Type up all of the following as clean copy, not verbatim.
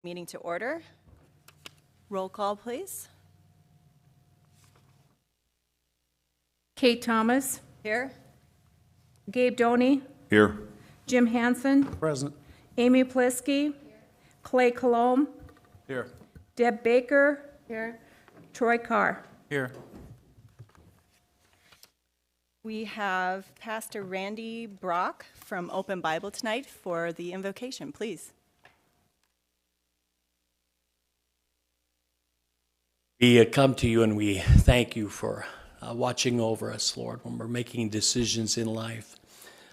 Meeting to order. Roll call, please. Kate Thomas, Here. Gabe Doney, Here. Jim Hansen, Present. Amy Plisky, Clay Colomb, Here. Deb Baker, Troy Carr. Here. We have Pastor Randy Brock from Open Bible tonight for the invocation, please. We come to you and we thank you for watching over us, Lord, when we're making decisions in life.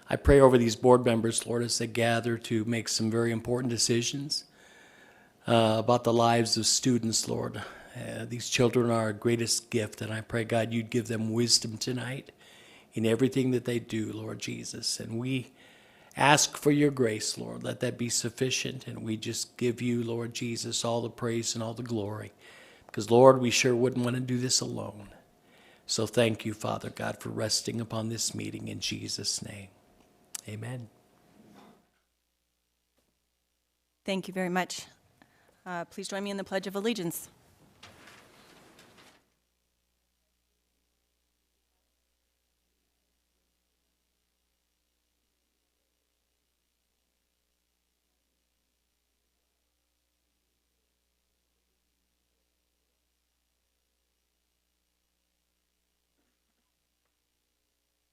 I pray over these board members, Lord, as they gather to make some very important decisions about the lives of students, Lord. These children are our greatest gift, and I pray, God, you'd give them wisdom tonight in everything that they do, Lord Jesus. And we ask for your grace, Lord. Let that be sufficient, and we just give you, Lord Jesus, all the praise and all the glory. Because, Lord, we sure wouldn't want to do this alone. So thank you, Father God, for resting upon this meeting in Jesus' name. Amen. Thank you very much. Please join me in the Pledge of Allegiance.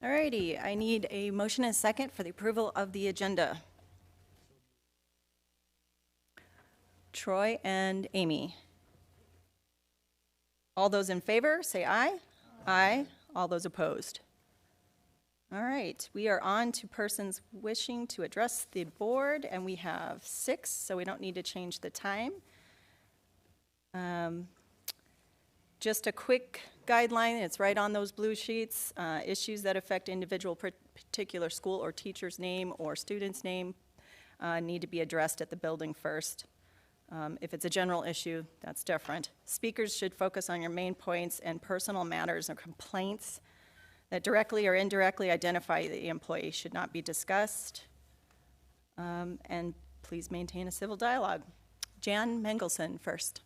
All righty, I need a motion and a second for the approval of the agenda. Troy and Amy. All those in favor, say aye. Aye. All those opposed. All right, we are on to persons wishing to address the board, and we have 6, so we don't need to change the time. Just a quick guideline, it's right on those blue sheets. Issues that affect individual particular school or teacher's name or student's name need to be addressed at the building first. If it's a general issue, that's different. Speakers should focus on your main points, and personal matters or complaints that directly or indirectly identify the employee should not be discussed. And please maintain a civil dialogue. Jan Mengelson first.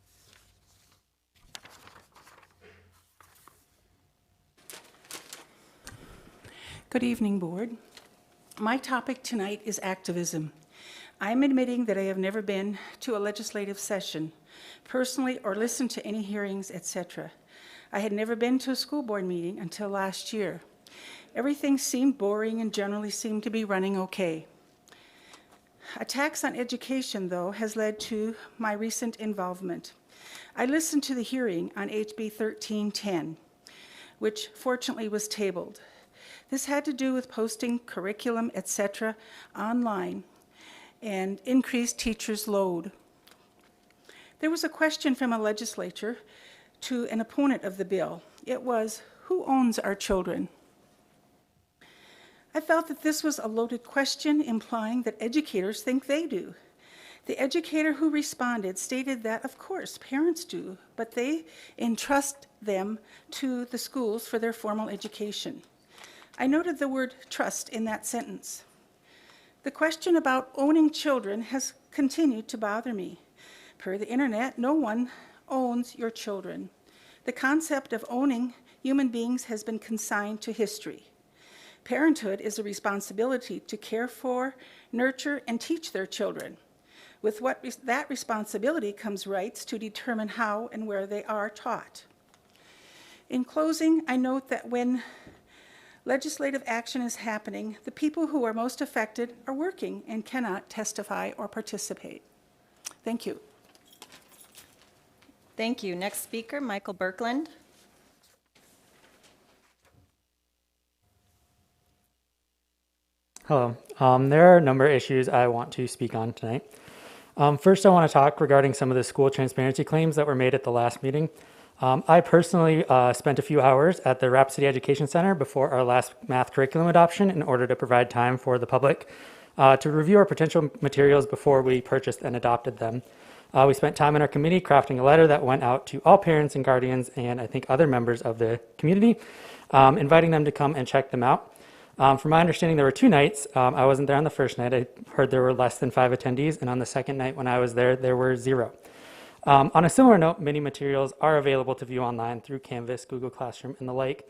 Good evening, Board. My topic tonight is activism. I'm admitting that I have never been to a legislative session, personally, or listened to any hearings, etc. I had never been to a school board meeting until last year. Everything seemed boring and generally seemed to be running okay. Attacks on education, though, has led to my recent involvement. I listened to the hearing on HB 1310, which fortunately was tabled. This had to do with posting curriculum, etc., online and increased teachers' load. There was a question from a legislator to an opponent of the bill. It was, who owns our children? I felt that this was a loaded question, implying that educators think they do. The educator who responded stated that, of course, parents do, but they entrust them to the schools for their formal education. I noted the word trust in that sentence. The question about owning children has continued to bother me. Per the internet, no one owns your children. The concept of owning human beings has been consigned to history. Parenthood is a responsibility to care for, nurture, and teach their children. With that responsibility comes rights to determine how and where they are taught. In closing, I note that when legislative action is happening, the people who are most affected are working and cannot testify or participate. Thank you. Thank you. Next speaker, Michael Birkland. Hello. There are a number of issues I want to speak on tonight. First, I want to talk regarding some of the school transparency claims that were made at the last meeting. I personally spent a few hours at the Rapid City Education Center before our last math curriculum adoption in order to provide time for the public to review our potential materials before we purchased and adopted them. We spent time in our committee crafting a letter that went out to all parents and guardians and I think other members of the community, inviting them to come and check them out. From my understanding, there were 2 nights. I wasn't there on the first night. I heard there were less than 5 attendees, and on the second night when I was there, there were 0. On a similar note, many materials are available to view online through Canvas, Google Classroom, and the like.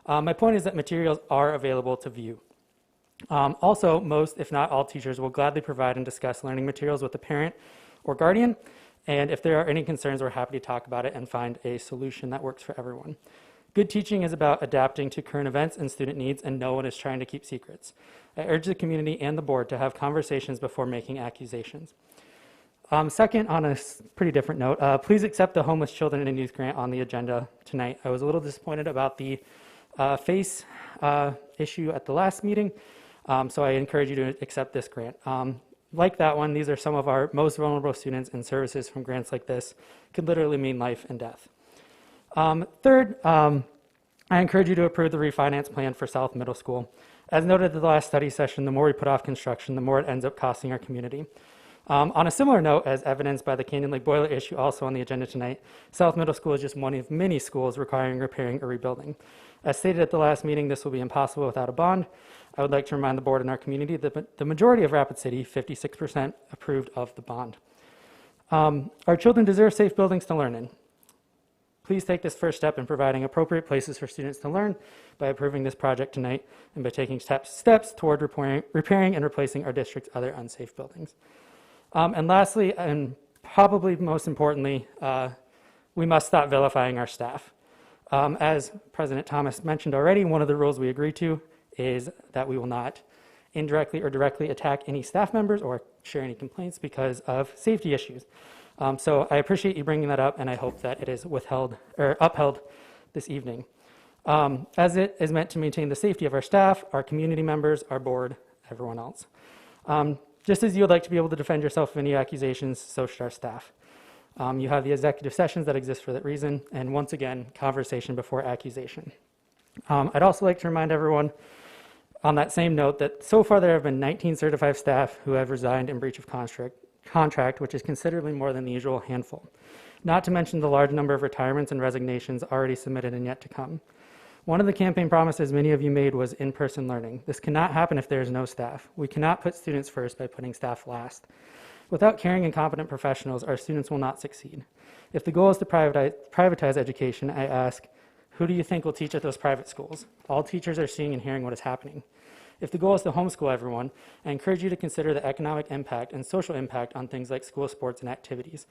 My point is that materials are available to view. Also, most, if not all, teachers will gladly provide and discuss learning materials with a parent or guardian, and if there are any concerns, we're happy to talk about it and find a solution that works for everyone. Good teaching is about adapting to current events and student needs, and no one is trying to keep secrets. I urge the community and the board to have conversations before making accusations. Second, on a pretty different note, please accept the Homeless Children and Youth Grant on the agenda tonight. I was a little disappointed about the FACE issue at the last meeting, so I encourage you to accept this grant. Like that one, these are some of our most vulnerable students, and services from grants like this could literally mean life and death. Third, I encourage you to approve the refinance plan for South Middle School. As noted at the last study session, the more we put off construction, the more it ends up costing our community. On a similar note, as evidenced by the Canyon Lake boiler issue also on the agenda tonight, South Middle School is just one of many schools requiring repairing or rebuilding. As stated at the last meeting, this will be impossible without a bond. I would like to remind the board and our community that the majority of Rapid City, 56%, approved of the bond. Our children deserve safe buildings to learn in. Please take this first step in providing appropriate places for students to learn by approving this project tonight and by taking steps toward repairing and replacing our district's other unsafe buildings. And lastly, and probably most importantly, we must stop vilifying our staff. As President Thomas mentioned already, one of the rules we agree to is that we will not indirectly or directly attack any staff members or share any complaints because of safety issues. So I appreciate you bringing that up, and I hope that it is upheld this evening. As it is meant to maintain the safety of our staff, our community members, our board, everyone else. Just as you would like to be able to defend yourself of any accusations, so should our staff. You have the executive sessions that exist for that reason, and once again, conversation before accusation. I'd also like to remind everyone on that same note that so far there have been 19 certified staff who have resigned in breach of contract, which is considerably more than the usual handful. Not to mention the large number of retirements and resignations already submitted and yet to come. One of the campaign promises many of you made was in-person learning. This cannot happen if there is no staff. We cannot put students first by putting staff last. Without caring and competent professionals, our students will not succeed. If the goal is to privatize education, I ask, who do you think will teach at those private schools? All teachers are seeing and hearing what is happening. If the goal is to homeschool everyone, I encourage you to consider the economic impact and social impact on things like school sports and activities.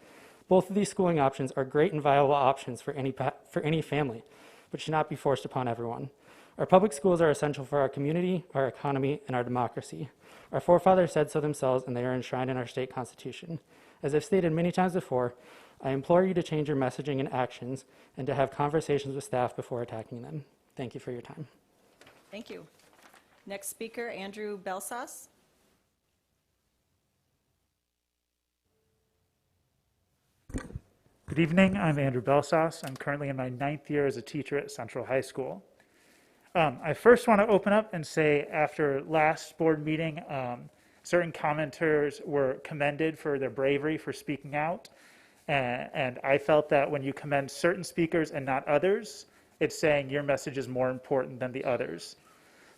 Both of these schooling options are great and viable options for any family, but should not be forced upon everyone. Our public schools are essential for our community, our economy, and our democracy. Our forefathers said so themselves, and they are enshrined in our state constitution. As I've stated many times before, I implore you to change your messaging and actions and to have conversations with staff before attacking them. Thank you for your time. Thank you. Next speaker, Andrew Belsas. Good evening, I'm Andrew Belsas. I'm currently in my 9th year as a teacher at Central High School. I first want to open up and say after last board meeting, certain commenters were commended for their bravery for speaking out. And I felt that when you commend certain speakers and not others, it's saying your message is more important than the others.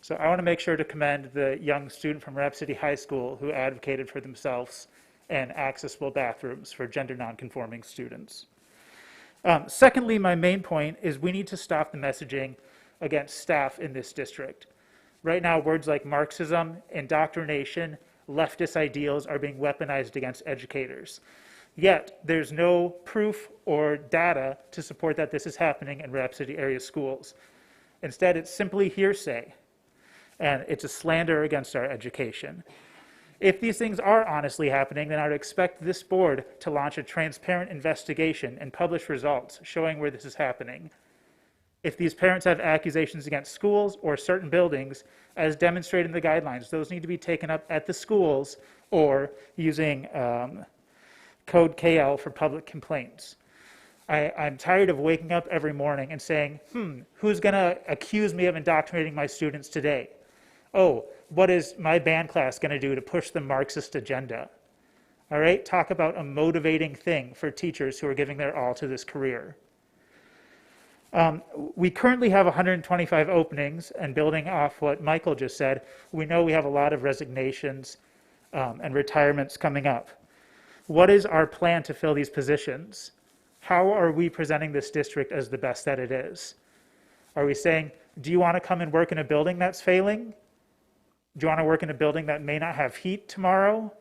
So I want to make sure to commend the young student from Rapid City High School who advocated for themselves and accessible bathrooms for gender nonconforming students. Secondly, my main point is we need to stop the messaging against staff in this district. Right now, words like Marxism, indoctrination, leftist ideals are being weaponized against educators. Yet, there's no proof or data to support that this is happening in Rapid City area schools. Instead, it's simply hearsay, and it's a slander against our education. If these things are honestly happening, then I would expect this board to launch a transparent investigation and publish results showing where this is happening. If these parents have accusations against schools or certain buildings, as demonstrated in the guidelines, those need to be taken up at the schools or using Code KL for public complaints. I'm tired of waking up every morning and saying, who's going to accuse me of indoctrinating my students today? Oh, what is my band class going to do to push the Marxist agenda? All right, talk about a motivating thing for teachers who are giving their all to this career. We currently have 125 openings, and building off what Michael just said, we know we have a lot of resignations and retirements coming up. What is our plan to fill these positions? How are we presenting this district as the best that it is? Are we saying, do you want to come and work in a building that's failing? Do you want to work in a building that may not have heat tomorrow?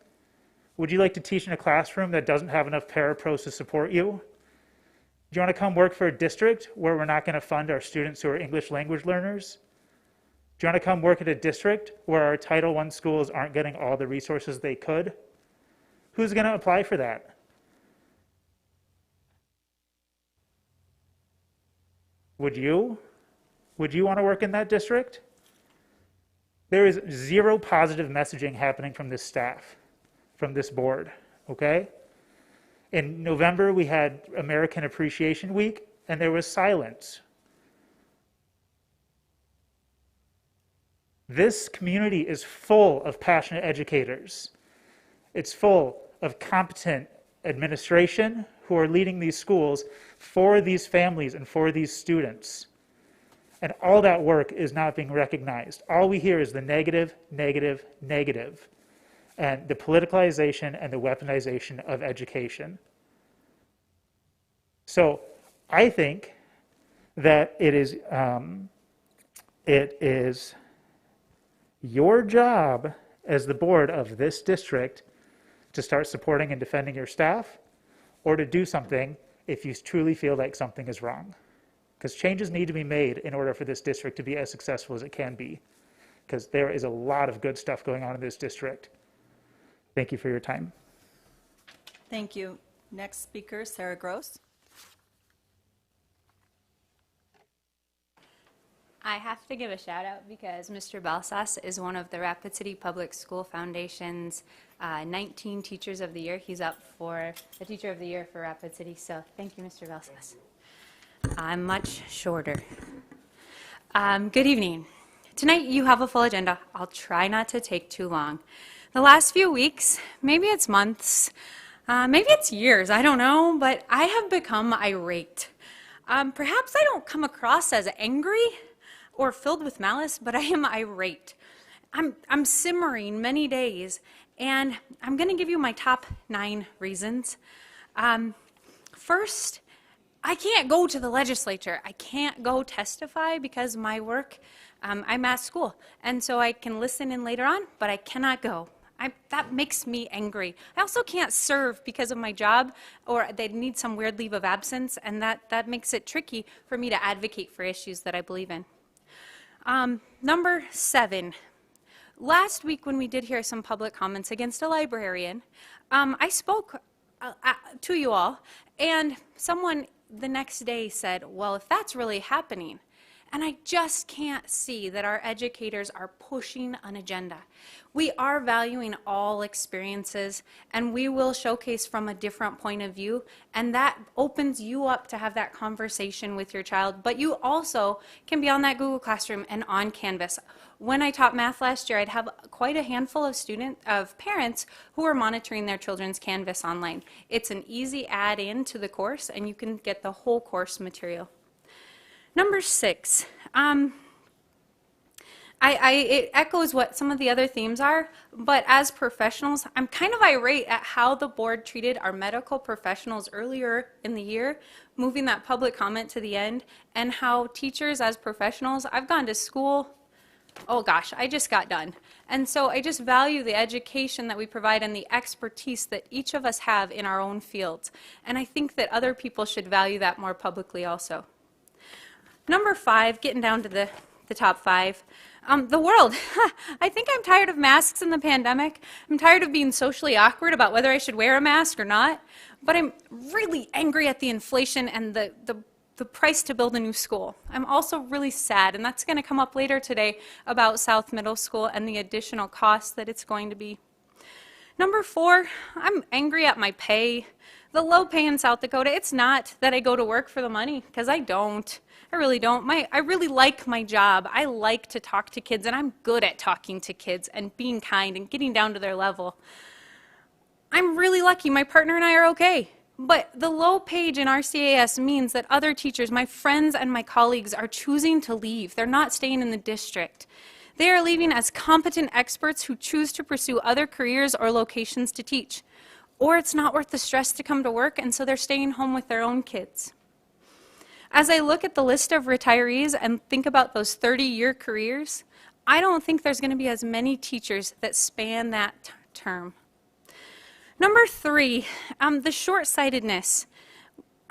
Would you like to teach in a classroom that doesn't have enough parapros to support you? Do you want to come work for a district where we're not going to fund our students who are English language learners? Do you want to come work at a district where our Title I schools aren't getting all the resources they could? Who's going to apply for that? Would you? Would you want to work in that district? There is zero positive messaging happening from this staff, from this board, okay? In November, we had American Appreciation Week, and there was silence. This community is full of passionate educators. It's full of competent administration who are leading these schools for these families and for these students. And all that work is not being recognized. All we hear is the negative, negative, negative, and the politicalization and the weaponization of education. So I think that it is your job as the board of this district to start supporting and defending your staff, or to do something if you truly feel like something is wrong. Because changes need to be made in order for this district to be as successful as it can be. Because there is a lot of good stuff going on in this district. Thank you for your time. Thank you. Next speaker, Sarah Gross. I have to give a shout out because Mr. Balsas is one of the Rapid City Public School Foundation's 19 Teachers of the Year. He's up for the Teacher of the Year for Rapid City, so thank you, Mr. Balsas. I'm much shorter. Good evening. Tonight you have a full agenda. I'll try not to take too long. The last few weeks, maybe it's months, maybe it's years, I don't know, but I have become irate. Perhaps I don't come across as angry or filled with malice, but I am irate. I'm simmering many days, and I'm going to give you my top 9 reasons. First, I can't go to the legislature. I can't go testify because my work, I'm at school, and so I can listen in later on, but I cannot go. That makes me angry. I also can't serve because of my job, or they need some weird leave of absence, and that makes it tricky for me to advocate for issues that I believe in. Number 7, last week when we did hear some public comments against a librarian, I spoke to you all, and someone the next day said, well, if that's really happening, and I just can't see that our educators are pushing an agenda. We are valuing all experiences, and we will showcase from a different point of view, and that opens you up to have that conversation with your child, but you also can be on that Google Classroom and on Canvas. When I taught math last year, I'd have quite a handful of parents who were monitoring their children's Canvas online. It's an easy add-in to the course, and you can get the whole course material. Number 6, it echoes what some of the other themes are, but as professionals, I'm kind of irate at how the board treated our medical professionals earlier in the year, moving that public comment to the end, and how teachers as professionals, I've gone to school, oh gosh, I just got done. And so I just value the education that we provide and the expertise that each of us have in our own fields. And I think that other people should value that more publicly also. Number 5, getting down to the top 5, the world. I think I'm tired of masks in the pandemic. I'm tired of being socially awkward about whether I should wear a mask or not. But I'm really angry at the inflation and the price to build a new school. I'm also really sad, and that's going to come up later today, about South Middle School and the additional costs that it's going to be. Number 4, I'm angry at my pay. The low pay in South Dakota, it's not that I go to work for the money, because I don't. I really don't. I really like my job. I like to talk to kids, and I'm good at talking to kids and being kind and getting down to their level. I'm really lucky. My partner and I are okay. But the low page in RCAS means that other teachers, my friends and my colleagues, are choosing to leave. They're not staying in the district. They are leaving as competent experts who choose to pursue other careers or locations to teach. Or it's not worth the stress to come to work, and so they're staying home with their own kids. As I look at the list of retirees and think about those 30-year careers, I don't think there's going to be as many teachers that span that term. Number 3, the short-sightedness.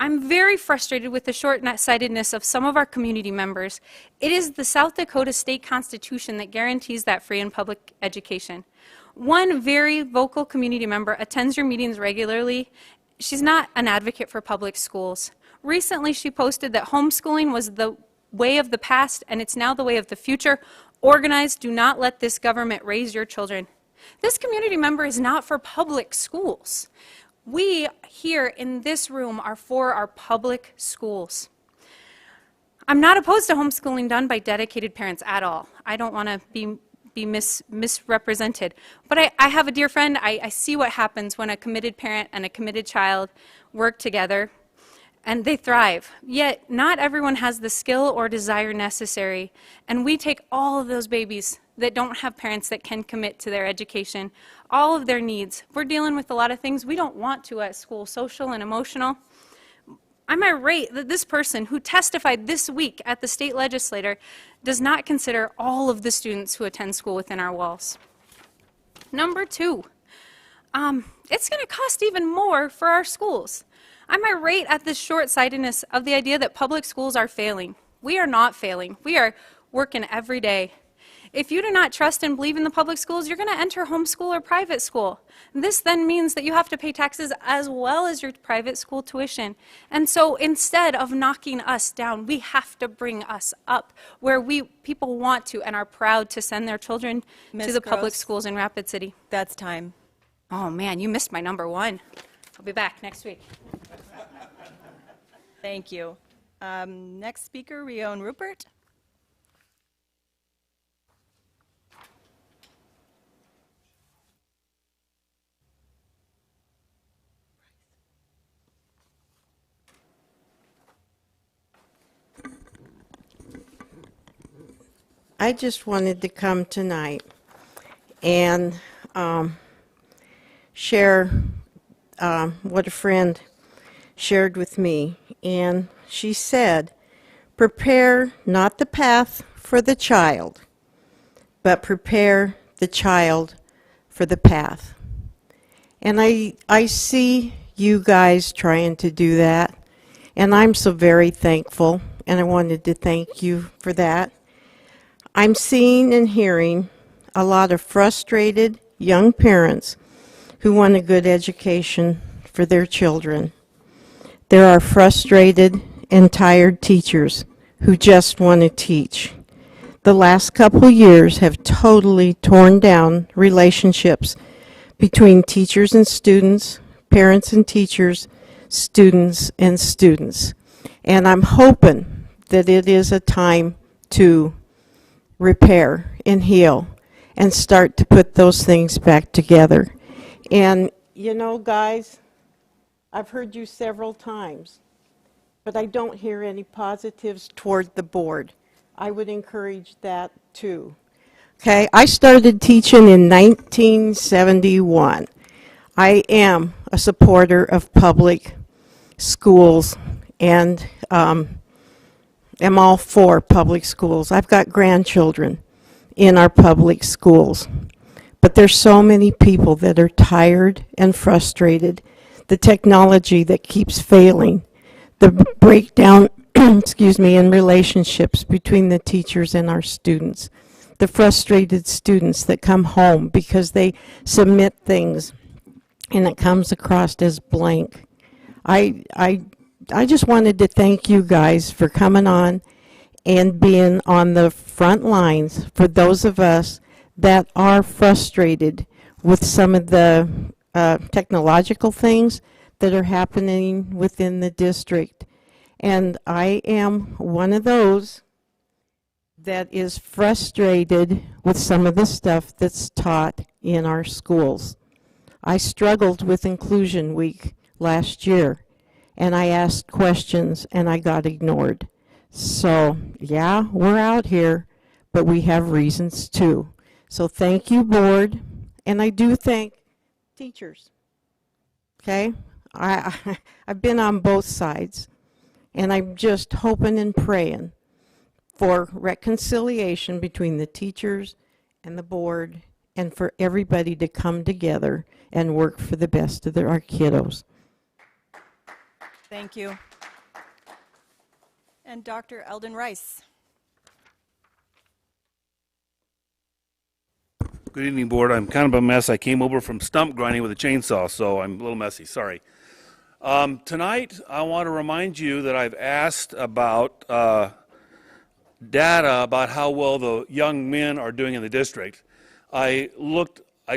I'm very frustrated with the short-sightedness of some of our community members. It is the South Dakota State Constitution that guarantees that free and public education. One very vocal community member attends your meetings regularly. She's not an advocate for public schools. Recently, she posted that homeschooling was the way of the past and it's now the way of the future. Organize, do not let this government raise your children. This community member is not for public schools. We here in this room are for our public schools. I'm not opposed to homeschooling done by dedicated parents at all. I don't want to be misrepresented. But I have a dear friend. I see what happens when a committed parent and a committed child work together, and they thrive. Yet not everyone has the skill or desire necessary, and we take all of those babies that don't have parents that can commit to their education, all of their needs. We're dealing with a lot of things we don't want to at school, social and emotional. I'm irate that this person who testified this week at the state legislature does not consider all of the students who attend school within our walls. Number 2, it's going to cost even more for our schools. I'm irate at this short-sightedness of the idea that public schools are failing. We are not failing. We are working every day. If you do not trust and believe in the public schools, you're going to enter homeschool or private school. This then means that you have to pay taxes as well as your private school tuition. And so instead of knocking us down, we have to bring us up where people want to and are proud to send their children to the public schools in Rapid City. That's time. Oh man, you missed my number 1. I'll be back next week. Thank you. Next speaker, Rion Rupert. I just wanted to come tonight and share what a friend shared with me. And she said, prepare not the path for the child, but prepare the child for the path. And I see you guys trying to do that, and I'm so very thankful, and I wanted to thank you for that. I'm seeing and hearing a lot of frustrated young parents who want a good education for their children. There are frustrated and tired teachers who just want to teach. The last couple of years have totally torn down relationships between teachers and students, parents and teachers, students and students. And I'm hoping that it is a time to repair and heal and start to put those things back together. And you know, guys, I've heard you several times, but I don't hear any positives toward the board. I would encourage that too. Okay, I started teaching in 1971. I am a supporter of public schools and am all for public schools. I've got grandchildren in our public schools. But there's so many people that are tired and frustrated. The technology that keeps failing, the breakdown, excuse me, in relationships between the teachers and our students, the frustrated students that come home because they submit things and it comes across as blank. I just wanted to thank you guys for coming on and being on the front lines for those of us that are frustrated with some of the technological things that are happening within the district. And I am one of those that is frustrated with some of the stuff that's taught in our schools. I struggled with Inclusion Week last year, and I asked questions and I got ignored. So, yeah, we're out here, but we have reasons too. So thank you, board, and I do thank teachers. Okay? I've been on both sides, and I'm just hoping and praying for reconciliation between the teachers and the board, and for everybody to come together and work for the best of our kiddos. Thank you. And Dr. Eldon Rice. Good evening, board. I'm kind of a mess. I came over from stump grinding with a chainsaw, so I'm a little messy. Sorry. Tonight, I want to remind you that I've asked about data about how well the young men are doing in the district. I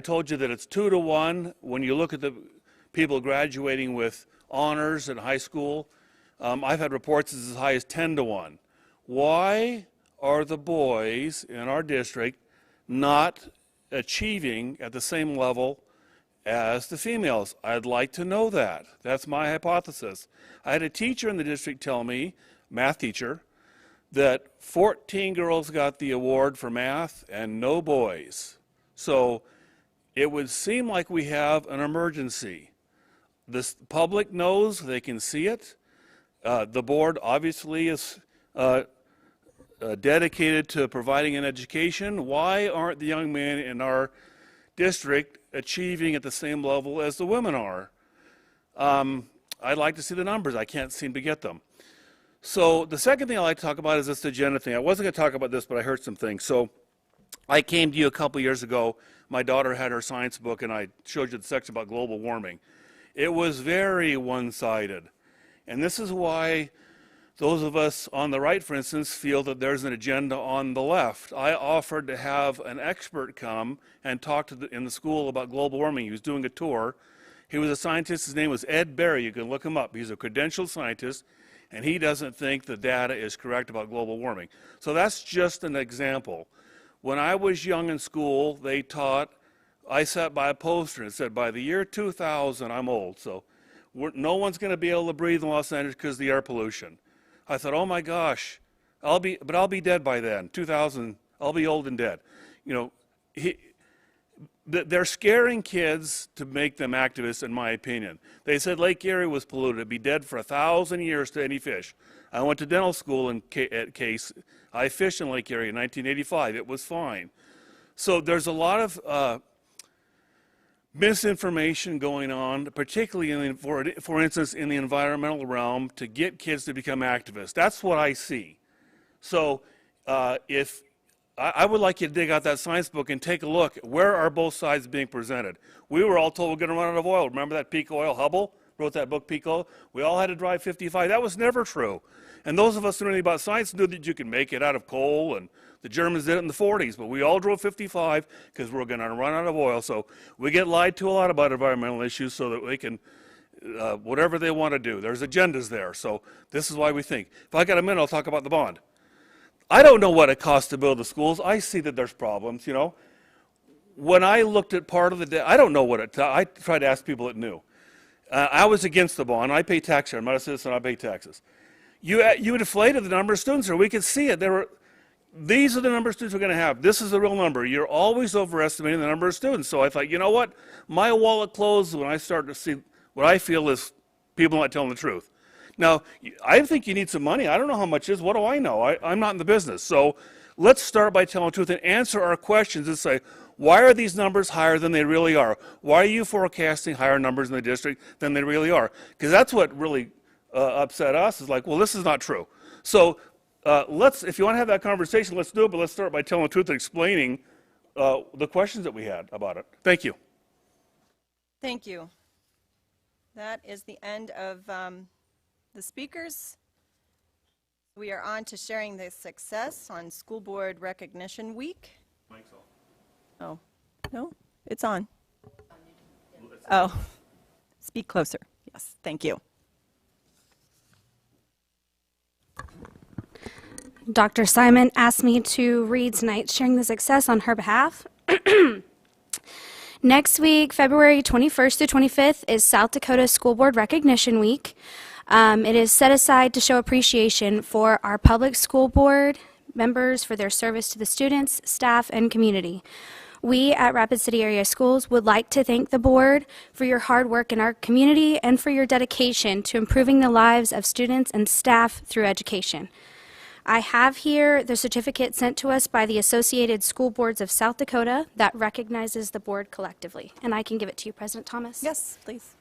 told you that it's 2 to 1 when you look at the people graduating with honors in high school. I've had reports as high as 10 to 1. Why are the boys in our district not achieving at the same level as the females? I'd like to know that. That's my hypothesis. I had a teacher in the district tell me, math teacher, that 14 girls got the award for math and no boys. So it would seem like we have an emergency. The public knows, they can see it. The board obviously is dedicated to providing an education. Why aren't the young men in our district achieving at the same level as the women are? I'd like to see the numbers. I can't seem to get them. So the second thing I'd like to talk about is this agenda thing. I wasn't going to talk about this, but I heard some things. So I came to you a couple years ago. My daughter had her science book, and I showed you the section about global warming. It was very one-sided. And this is why those of us on the right, for instance, feel that there's an agenda on the left. I offered to have an expert come and talk in the school about global warming. He was doing a tour. He was a scientist. His name was Ed Berry. You can look him up. He's a credentialed scientist, and he doesn't think the data is correct about global warming. So that's just an example. When I was young in school, they taught, I sat by a poster and said, by the year 2000, I'm old, so no one's going to be able to breathe in Los Angeles because of the air pollution. I thought, oh my gosh, I'll be dead by then. 2000, I'll be old and dead. You know, they're scaring kids to make them activists, in my opinion. They said Lake Erie was polluted. It'd be dead for 1,000 years to any fish. I went to dental school at Case. I fished in Lake Erie in 1985. It was fine. So there's a lot of misinformation going on, particularly for instance in the environmental realm, to get kids to become activists. That's what I see. So if I would like you to dig out that science book and take a look. Where are both sides being presented? We were all told we're going to run out of oil. Remember that peak oil? Hubble wrote that book, Peak Oil. We all had to drive 55. That was never true. And those of us who knew anything about science knew that you could make it out of coal, and the Germans did it in the 40s. But we all drove 55 because we're going to run out of oil. So we get lied to a lot about environmental issues so that we can, whatever they want to do. There's agendas there. So this is why we think. If I got a minute, I'll talk about the bond. I don't know what it costs to build the schools. I see that there's problems, you know. When I looked at part of the I don't know what it, I tried to ask people that knew. I was against the bond. I pay tax here. I'm not a citizen. I pay taxes. You deflated the number of students here. We could see it. These are the number of students we're going to have. This is the real number. You're always overestimating the number of students. So I thought, you know what? My wallet closed when I started to see what I feel is people not telling the truth. Now, I think you need some money. I don't know how much it is. What do I know? I'm not in the business. So let's start by telling the truth and answer our questions and say, why are these numbers higher than they really are? Why are you forecasting higher numbers in the district than they really are? Because that's what really upset us, is like, well, this is not true. So if you want to have that conversation, let's do it, but let's start by telling the truth and explaining the questions that we had about it. Thank you. Thank you. That is the end of the speakers. We are on to sharing the success on School Board Recognition Week. Mike's on. Oh, no, it's on. Oh, speak closer. Yes, thank you. Dr. Simon asked me to read tonight, sharing the success on her behalf. Next week, February 21st through 25th, is South Dakota School Board Recognition Week. It is set aside to show appreciation for our public school board members for their service to the students, staff, and community. We at Rapid City Area Schools would like to thank the board for your hard work in our community and for your dedication to improving the lives of students and staff through education. I have here the certificate sent to us by the Associated School Boards of South Dakota that recognizes the board collectively. And I can give it to you, President Thomas. Yes, please.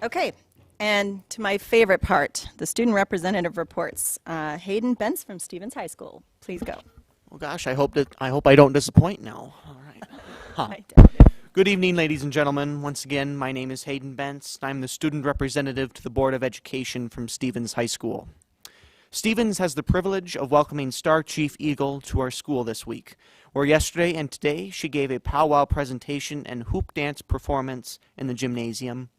Okay, and to my favorite part, the student representative reports. Hayden Bentz from Stevens High School, please go. Well, gosh, I hope I don't disappoint now. All right. Huh. I doubt it. Good evening, ladies and gentlemen. Once again, my name is Hayden Bentz. I'm the student representative to the Board of Education from Stevens High School. Stevens has the privilege of welcoming Star Chief Eagle to our school this week, where yesterday and today she gave a powwow presentation and hoop dance performance in the gymnasium,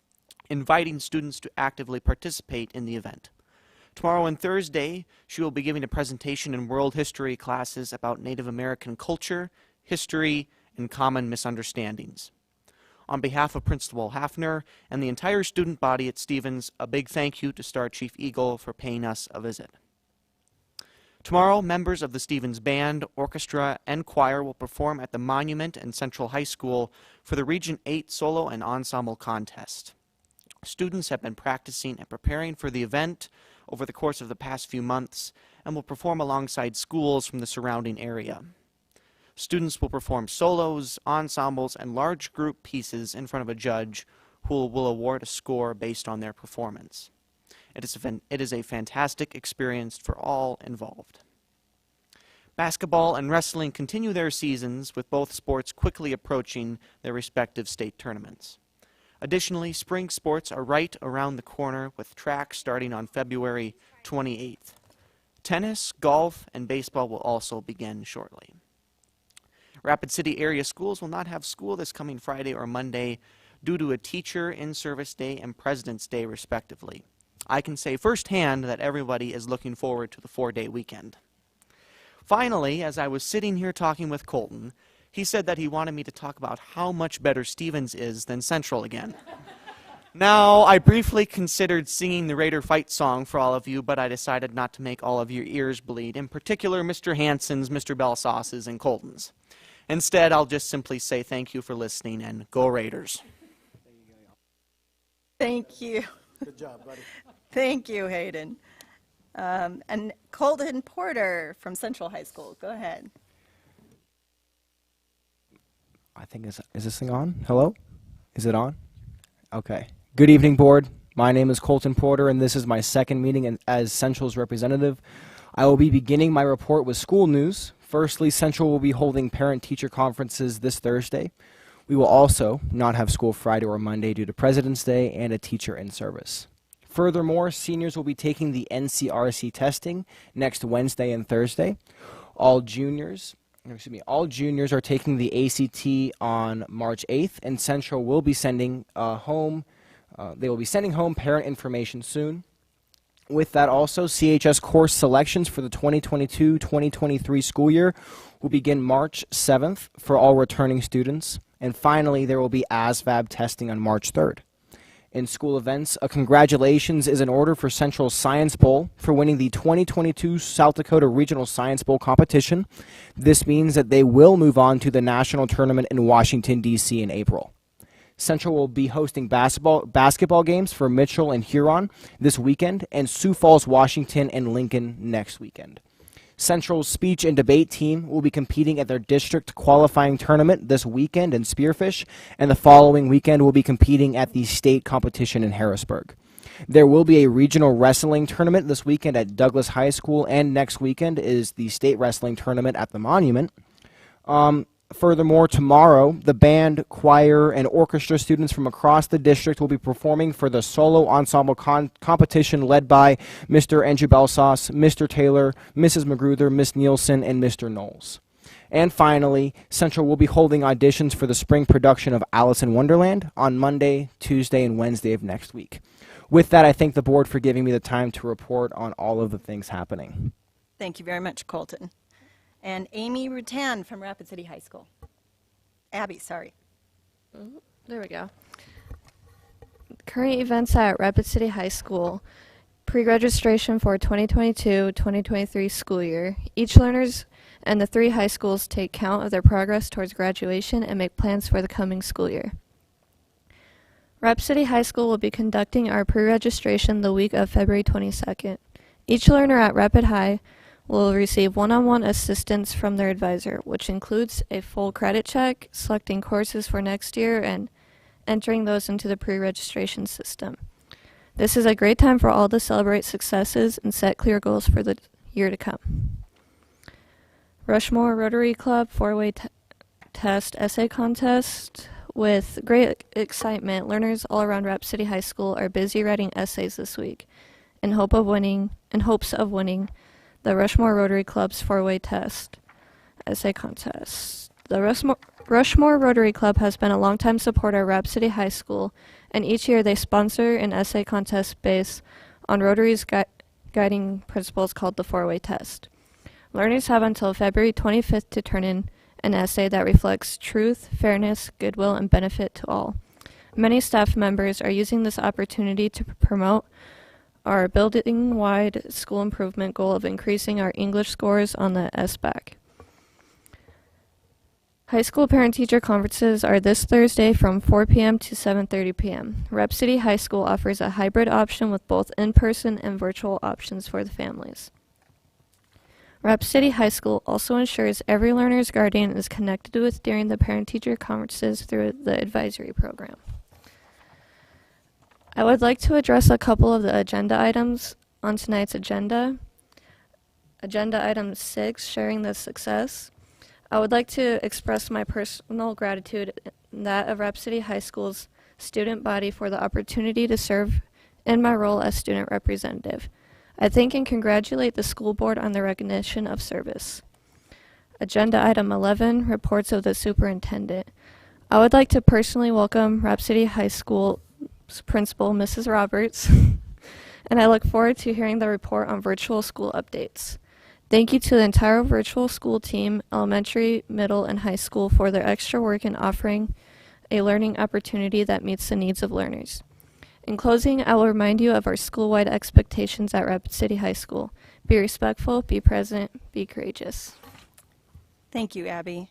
inviting students to actively participate in the event. Tomorrow and Thursday, she will be giving a presentation in world history classes about Native American culture, history, and common misunderstandings. On behalf of Principal Hafner and the entire student body at Stevens, a big thank you to Star Chief Eagle for paying us a visit. Tomorrow, members of the Stevens Band, Orchestra, and Choir will perform at the Monument and Central High School for the Region 8 Solo and Ensemble Contest. Students have been practicing and preparing for the event over the course of the past few months and will perform alongside schools from the surrounding area. Students will perform solos, ensembles, and large group pieces in front of a judge who will award a score based on their performance. It is a fantastic experience for all involved. Basketball and wrestling continue their seasons, with both sports quickly approaching their respective state tournaments. Additionally, spring sports are right around the corner, with track starting on February 28th. Tennis, golf, and baseball will also begin shortly. Rapid City area schools will not have school this coming Friday or Monday due to a teacher in-service day and President's Day, respectively. I can say firsthand that everybody is looking forward to the 4-day weekend. Finally, as I was sitting here talking with Colton, he said that he wanted me to talk about how much better Stevens is than Central again. Now, I briefly considered singing the Raider fight song for all of you, but I decided not to make all of your ears bleed, in particular Mr. Hansen's, Mr. Belsauce's, and Colton's. Instead, I'll just simply say thank you for listening, and go Raiders. Thank you. Good job, buddy. Thank you, Hayden. And Colton Porter from Central High School, go ahead. I think, is this thing on? Hello? Is it on? Okay. Good evening, board. My name is Colton Porter, and this is my second meeting as Central's representative. I will be beginning my report with school news. Firstly, Central will be holding parent-teacher conferences this Thursday. We will also not have school Friday or Monday due to President's Day and a teacher in service. Furthermore, seniors will be taking the NCRC testing next Wednesday and Thursday. All juniors are taking the ACT on March 8th, and Central will be sending home parent information soon. With that also, CHS course selections for the 2022-2023 school year will begin March 7th for all returning students. And finally, there will be ASVAB testing on March 3rd. In school events, a congratulations is in order for Central's Science Bowl for winning the 2022 South Dakota Regional Science Bowl competition. This means that they will move on to the national tournament in Washington, D.C. in April. Central will be hosting basketball games for Mitchell and Huron this weekend, and Sioux Falls, Washington, and Lincoln next weekend. Central's speech and debate team will be competing at their district qualifying tournament this weekend in Spearfish, and the following weekend will be competing at the state competition in Harrisburg. There will be a regional wrestling tournament this weekend at Douglas High School, and next weekend is the state wrestling tournament at the Monument. Furthermore, tomorrow, the band, choir, and orchestra students from across the district will be performing for the solo ensemble competition led by Mr. Andrew Belsauce, Mr. Taylor, Mrs. Magruder, Miss Nielsen, and Mr. Knowles. And finally, Central will be holding auditions for the spring production of Alice in Wonderland on Monday, Tuesday, and Wednesday of next week. With that, I thank the board for giving me the time to report on all of the things happening. Thank you very much, Colton. And Amy Rutan from Rapid City High School. Abby, sorry. There we go. Current events at Rapid City High School. Pre-registration for 2022-2023 school year. Each learners and the 3 high schools take count of their progress towards graduation and make plans for the coming school year. Rapid City High School will be conducting our pre-registration the week of February 22nd. Each learner at Rapid High will receive one-on-one assistance from their advisor, which includes a full credit check, selecting courses for next year, and entering those into the pre-registration system. This is a great time for all to celebrate successes and set clear goals for the year to come. Rushmore Rotary Club 4-way test essay contest. With great excitement, learners all around Rapid City High School are busy writing essays this week in hopes of winning the Rushmore Rotary Club's 4-way test essay contest. The Rushmore Rotary Club has been a longtime supporter of Rapid City High School, and each year they sponsor an essay contest based on Rotary's guiding principles called the 4-way test. Learners have until February 25th to turn in an essay that reflects truth, fairness, goodwill, and benefit to all. Many staff members are using this opportunity to promote our building-wide school improvement goal of increasing our English scores on the SBAC. High school parent-teacher conferences are this Thursday from 4 p.m. to 7:30 p.m. Rep City High School offers a hybrid option with both in-person and virtual options for the families. Rep City High School also ensures every learner's guardian is connected with during the parent-teacher conferences through the advisory program. I would like to address a couple of the agenda items on tonight's agenda. Agenda item 6, sharing the success. I would like to express my personal gratitude and that of Rapid City High School's student body for the opportunity to serve in my role as student representative. I thank and congratulate the school board on the recognition of service. Agenda item 11, reports of the superintendent. I would like to personally welcome Rapid City High School's principal, Mrs. Roberts, and I look forward to hearing the report on virtual school updates. Thank you to the entire virtual school team, elementary, middle, and high school for their extra work in offering a learning opportunity that meets the needs of learners. In closing, I will remind you of our school-wide expectations at Rapid City High School. Be respectful, be present, be courageous. Thank you, Abby.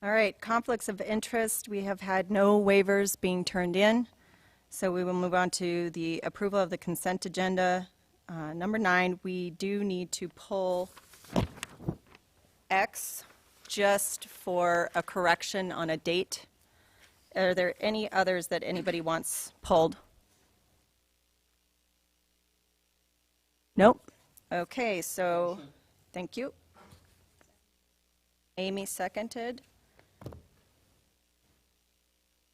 All right, conflicts of interest. We have had no waivers being turned in, so we will move on to the approval of the consent agenda. Number 9, we do need to pull X just for a correction on a date. Are there any others that anybody wants pulled? Nope. Okay, so thank you. Amy seconded.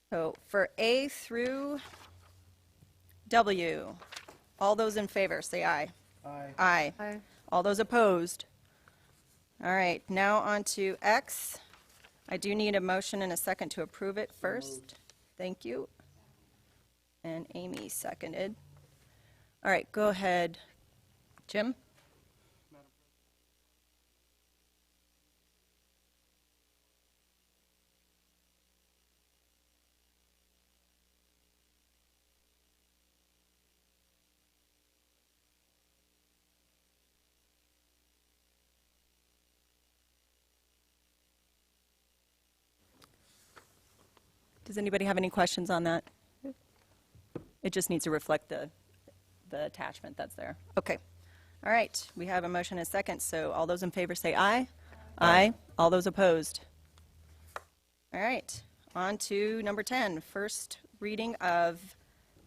So for A through W, all those in favor, say aye. Aye. Aye. Aye. All those opposed? All right, now on to X. I do need a motion and a second to approve it first. Thank you. And Amy seconded. All right, go ahead, Jim. Does anybody have any questions on that? It just needs to reflect the attachment that's there. Okay. All right. We have a motion and a second. So all those in favor say aye. Aye. All those opposed? All right. On to number 10. First reading of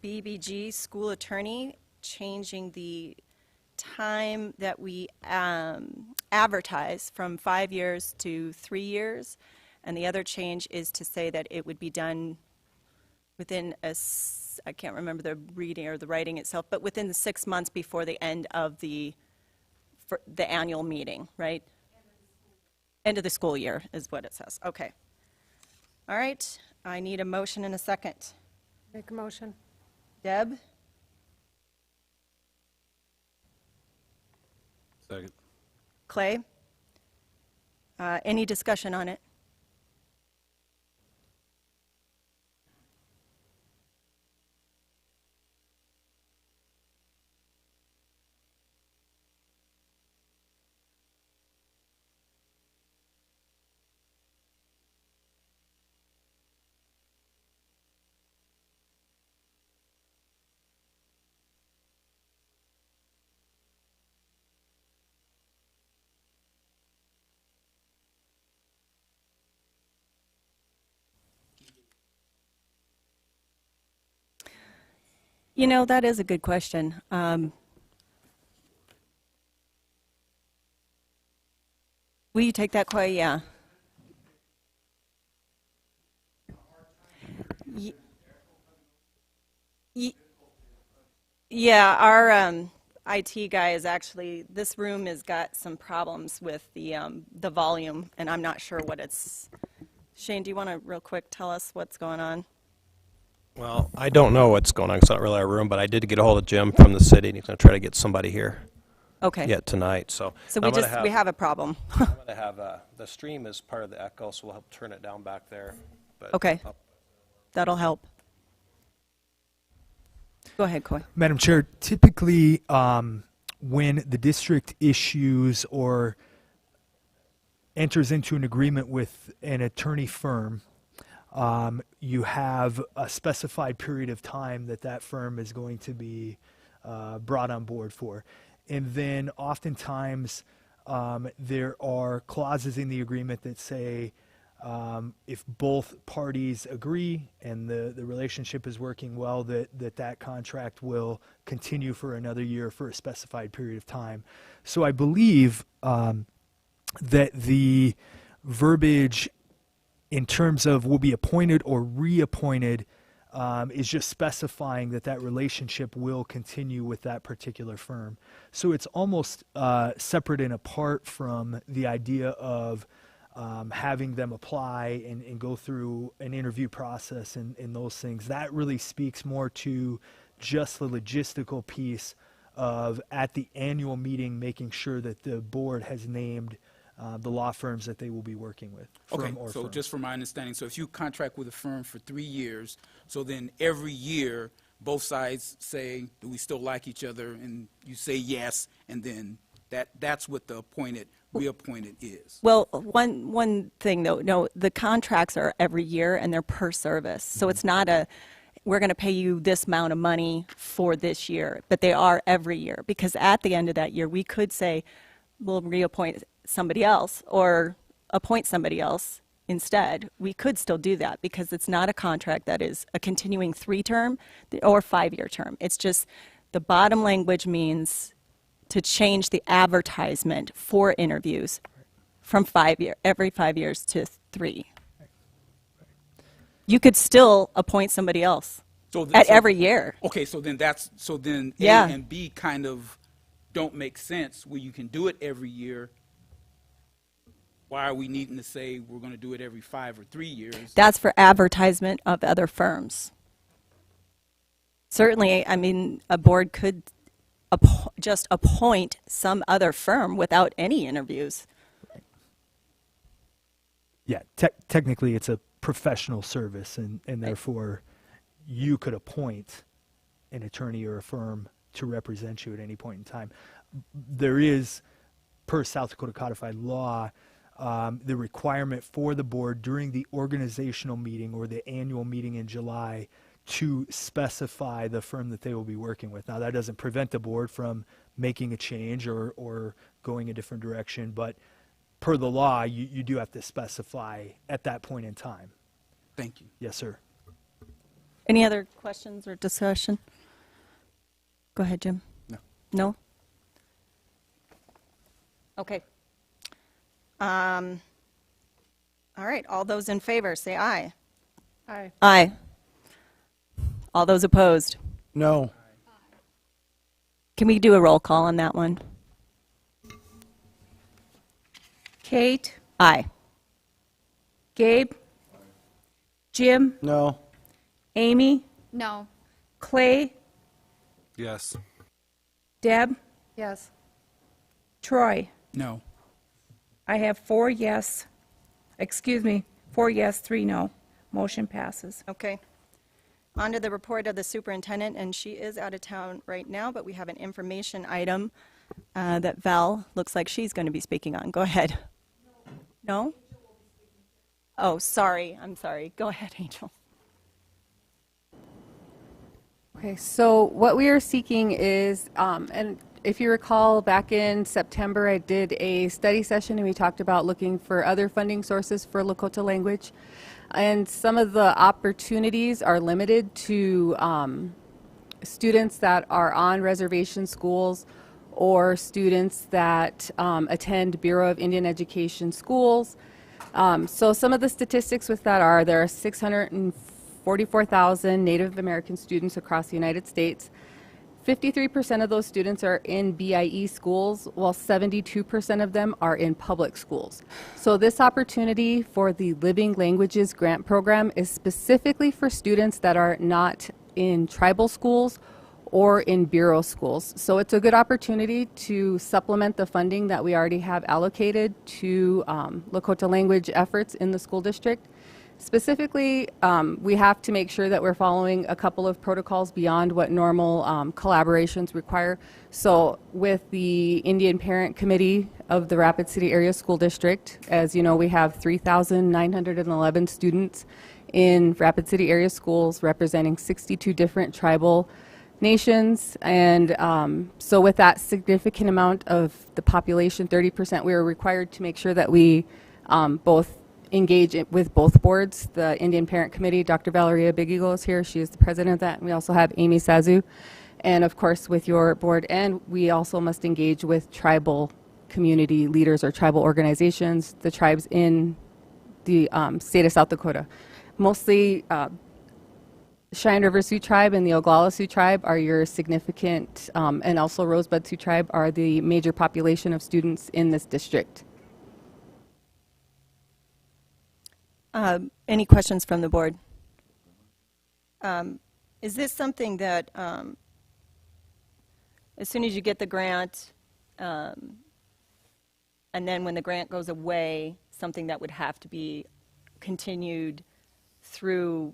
BBG school attorney changing the time that we advertise from 5 years to 3 years. And the other change is to say that it would be done within I can't remember the reading or the writing itself, but within the 6 months before the end of the annual meeting, right? End of the school year is what it says. Okay. All right, I need a motion and a second. Make a motion. Deb? Second. Clay? Any discussion on it? You know, that is a good question. Will you take that, Clay? Yeah. Yeah, our IT guy is actually, this room has got some problems with the volume, and I'm not sure what it's. Shane, do you want to real quick tell us what's going on? Well, I don't know what's going on. It's not really our room, but I did get a hold of Jim from the city, and he's going to try to get somebody here. Okay. Yet tonight. So we have a problem. I'm going to have the stream is part of the echo, so we'll help turn it down back there. But Okay. That'll help. Go ahead, Coy. Madam Chair, typically when the district issues or enters into an agreement with an attorney firm, you have a specified period of time that that firm is going to be brought on board for. And then oftentimes there are clauses in the agreement that say if both parties agree and the relationship is working well, that contract will continue for another year for a specified period of time. So I believe that the verbiage in terms of will be appointed or reappointed is just specifying that that relationship will continue with that particular firm. So it's almost separate and apart from the idea of having them apply and go through an interview process and those things. That really speaks more to just the logistical piece of at the annual meeting making sure that the board has named the law firms that they will be working with. Okay, so just from my understanding, so if you contract with a firm for 3 years, so then every year both sides say, do we still like each other? And you say yes, and then that's what the reappointed is. Well, one thing though, no, the contracts are every year and they're per service. So it's not we're going to pay you this amount of money for this year, but they are every year, because at the end of that year we could say we'll reappoint somebody else or appoint somebody else instead. We could still do that because it's not a contract that is a continuing 3-term or 5-year term. It's just the bottom language means to change the advertisement for interviews from every 5 years to 3. You could still appoint somebody else every year. Okay, so then yeah. A and B kind of don't make sense where you can do it every year. Why are we needing to say we're going to do it every 5 or 3 years? That's for advertisement of other firms. Certainly, I mean, a board could just appoint some other firm without any interviews. Yeah, technically it's a professional service, and therefore you could appoint an attorney or a firm to represent you at any point in time. There is, per South Dakota codified law, the requirement for the board during the organizational meeting or the annual meeting in July to specify the firm that they will be working with. Now, that doesn't prevent the board from making a change or going a different direction, but per the law, you do have to specify at that point in time. Thank you. Yes, sir. Any other questions or discussion? Go ahead, Jim. No. No? Okay. All right, all those in favor, say aye. Aye. Aye. All those opposed? No. Can we do a roll call on that one? Kate, Aye. Gabe? Jim? No. Amy? No. Clay? Yes. Deb? Yes. Troy? No. I have 4 yes, 4 yes, 3 no. Motion passes. Okay. On to the report of the superintendent, and she is out of town right now, but we have an information item that Val looks like she's going to be speaking on. Go ahead. No? Oh, sorry. I'm sorry. Go ahead, Angel. Okay, so what we are seeking is, and if you recall, back in September, I did a study session and we talked about looking for other funding sources for Lakota language. And some of the opportunities are limited to students that are on reservation schools or students that attend Bureau of Indian Education schools. So some of the statistics with that are there are 644,000 Native American students across the United States. 53% of those students are in BIE schools, while 72% of them are in public schools. So this opportunity for the Living Languages Grant Program is specifically for students that are not in tribal schools or in bureau schools. So it's a good opportunity to supplement the funding that we already have allocated to Lakota language efforts in the school district. Specifically, we have to make sure that we're following a couple of protocols beyond what normal collaborations require. So with the Indian Parent Committee of the Rapid City Area School District, as you know, we have 3,911 students in Rapid City area schools representing 62 different tribal nations. And so with that significant amount of the population, 30%, we are required to make sure that we both engage with both boards. The Indian Parent Committee, Dr. Valeria Big Eagle is here. She is the president of that. And we also have Amy Sazu. And of course with your board. And we also must engage with tribal community leaders or tribal organizations, the tribes in the state of South Dakota. Mostly Cheyenne River Sioux Tribe and the Oglala Sioux Tribe are your significant, and also Rosebud Sioux Tribe are the major population of students in this district. Any questions from the board? Is this something that, as soon as you get the grant, and then when the grant goes away, something that would have to be continued through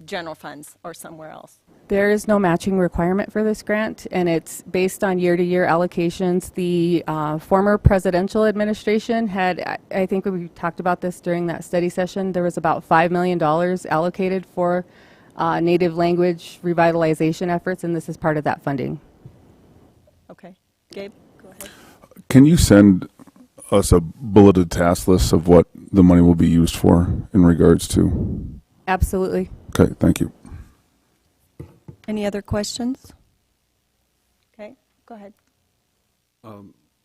general funds or somewhere else? There is no matching requirement for this grant, and it's based on year-to-year allocations. The former presidential administration had, I think we talked about this during that study session, there was about $5 million allocated for native language revitalization efforts, and this is part of that funding. Okay. Gabe, go ahead. Can you send us a bulleted task list of what the money will be used for in regards to? Absolutely. Okay, thank you. Any other questions? Okay, go ahead.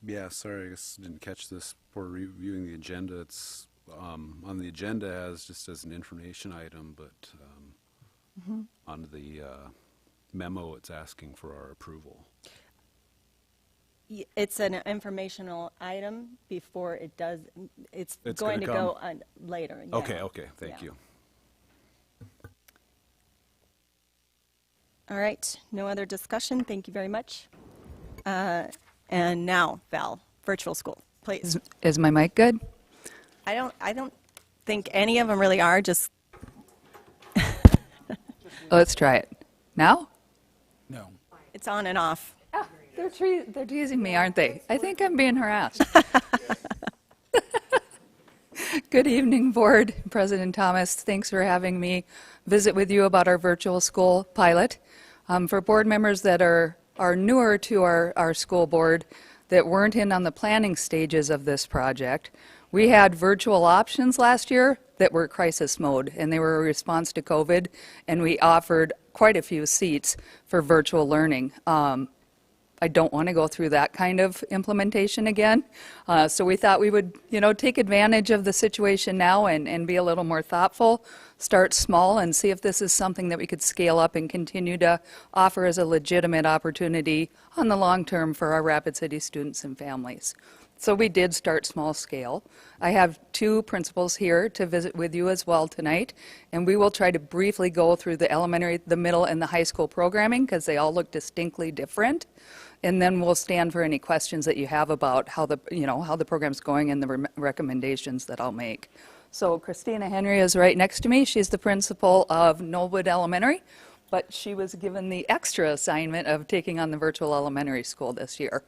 Yeah, sorry, I guess I didn't catch this before reviewing the agenda. It's on the agenda as just as an information item, but on the memo, it's asking for our approval. It's an informational item before it does, it's going to come? go on later. Yeah. Okay, thank you. All right, no other discussion. Thank you very much. And now, Val, virtual school, please. Is my mic good? I don't think any of them really are, just. Let's try it. Now? No. It's on and off. Oh, they're teasing me, aren't they? I think I'm being harassed. Good evening, Board. President Thomas, thanks for having me visit with you about our virtual school pilot. For board members that are newer to our school board that weren't in on the planning stages of this project, we had virtual options last year that were crisis mode, and they were a response to COVID, and we offered quite a few seats for virtual learning. I don't want to go through that kind of implementation again. So we thought we would, take advantage of the situation now and be a little more thoughtful, start small and see if this is something that we could scale up and continue to offer as a legitimate opportunity on the long term for our Rapid City students and families. So we did start small scale. I have 2 principals here to visit with you as well tonight, and we will try to briefly go through the elementary, the middle, and the high school programming because they all look distinctly different. And then we'll stand for any questions that you have about how the, how the program's going and the recommendations that I'll make. So Christina Henry is right next to me. She's the principal of Knollwood Elementary, but she was given the extra assignment of taking on the virtual elementary school this year.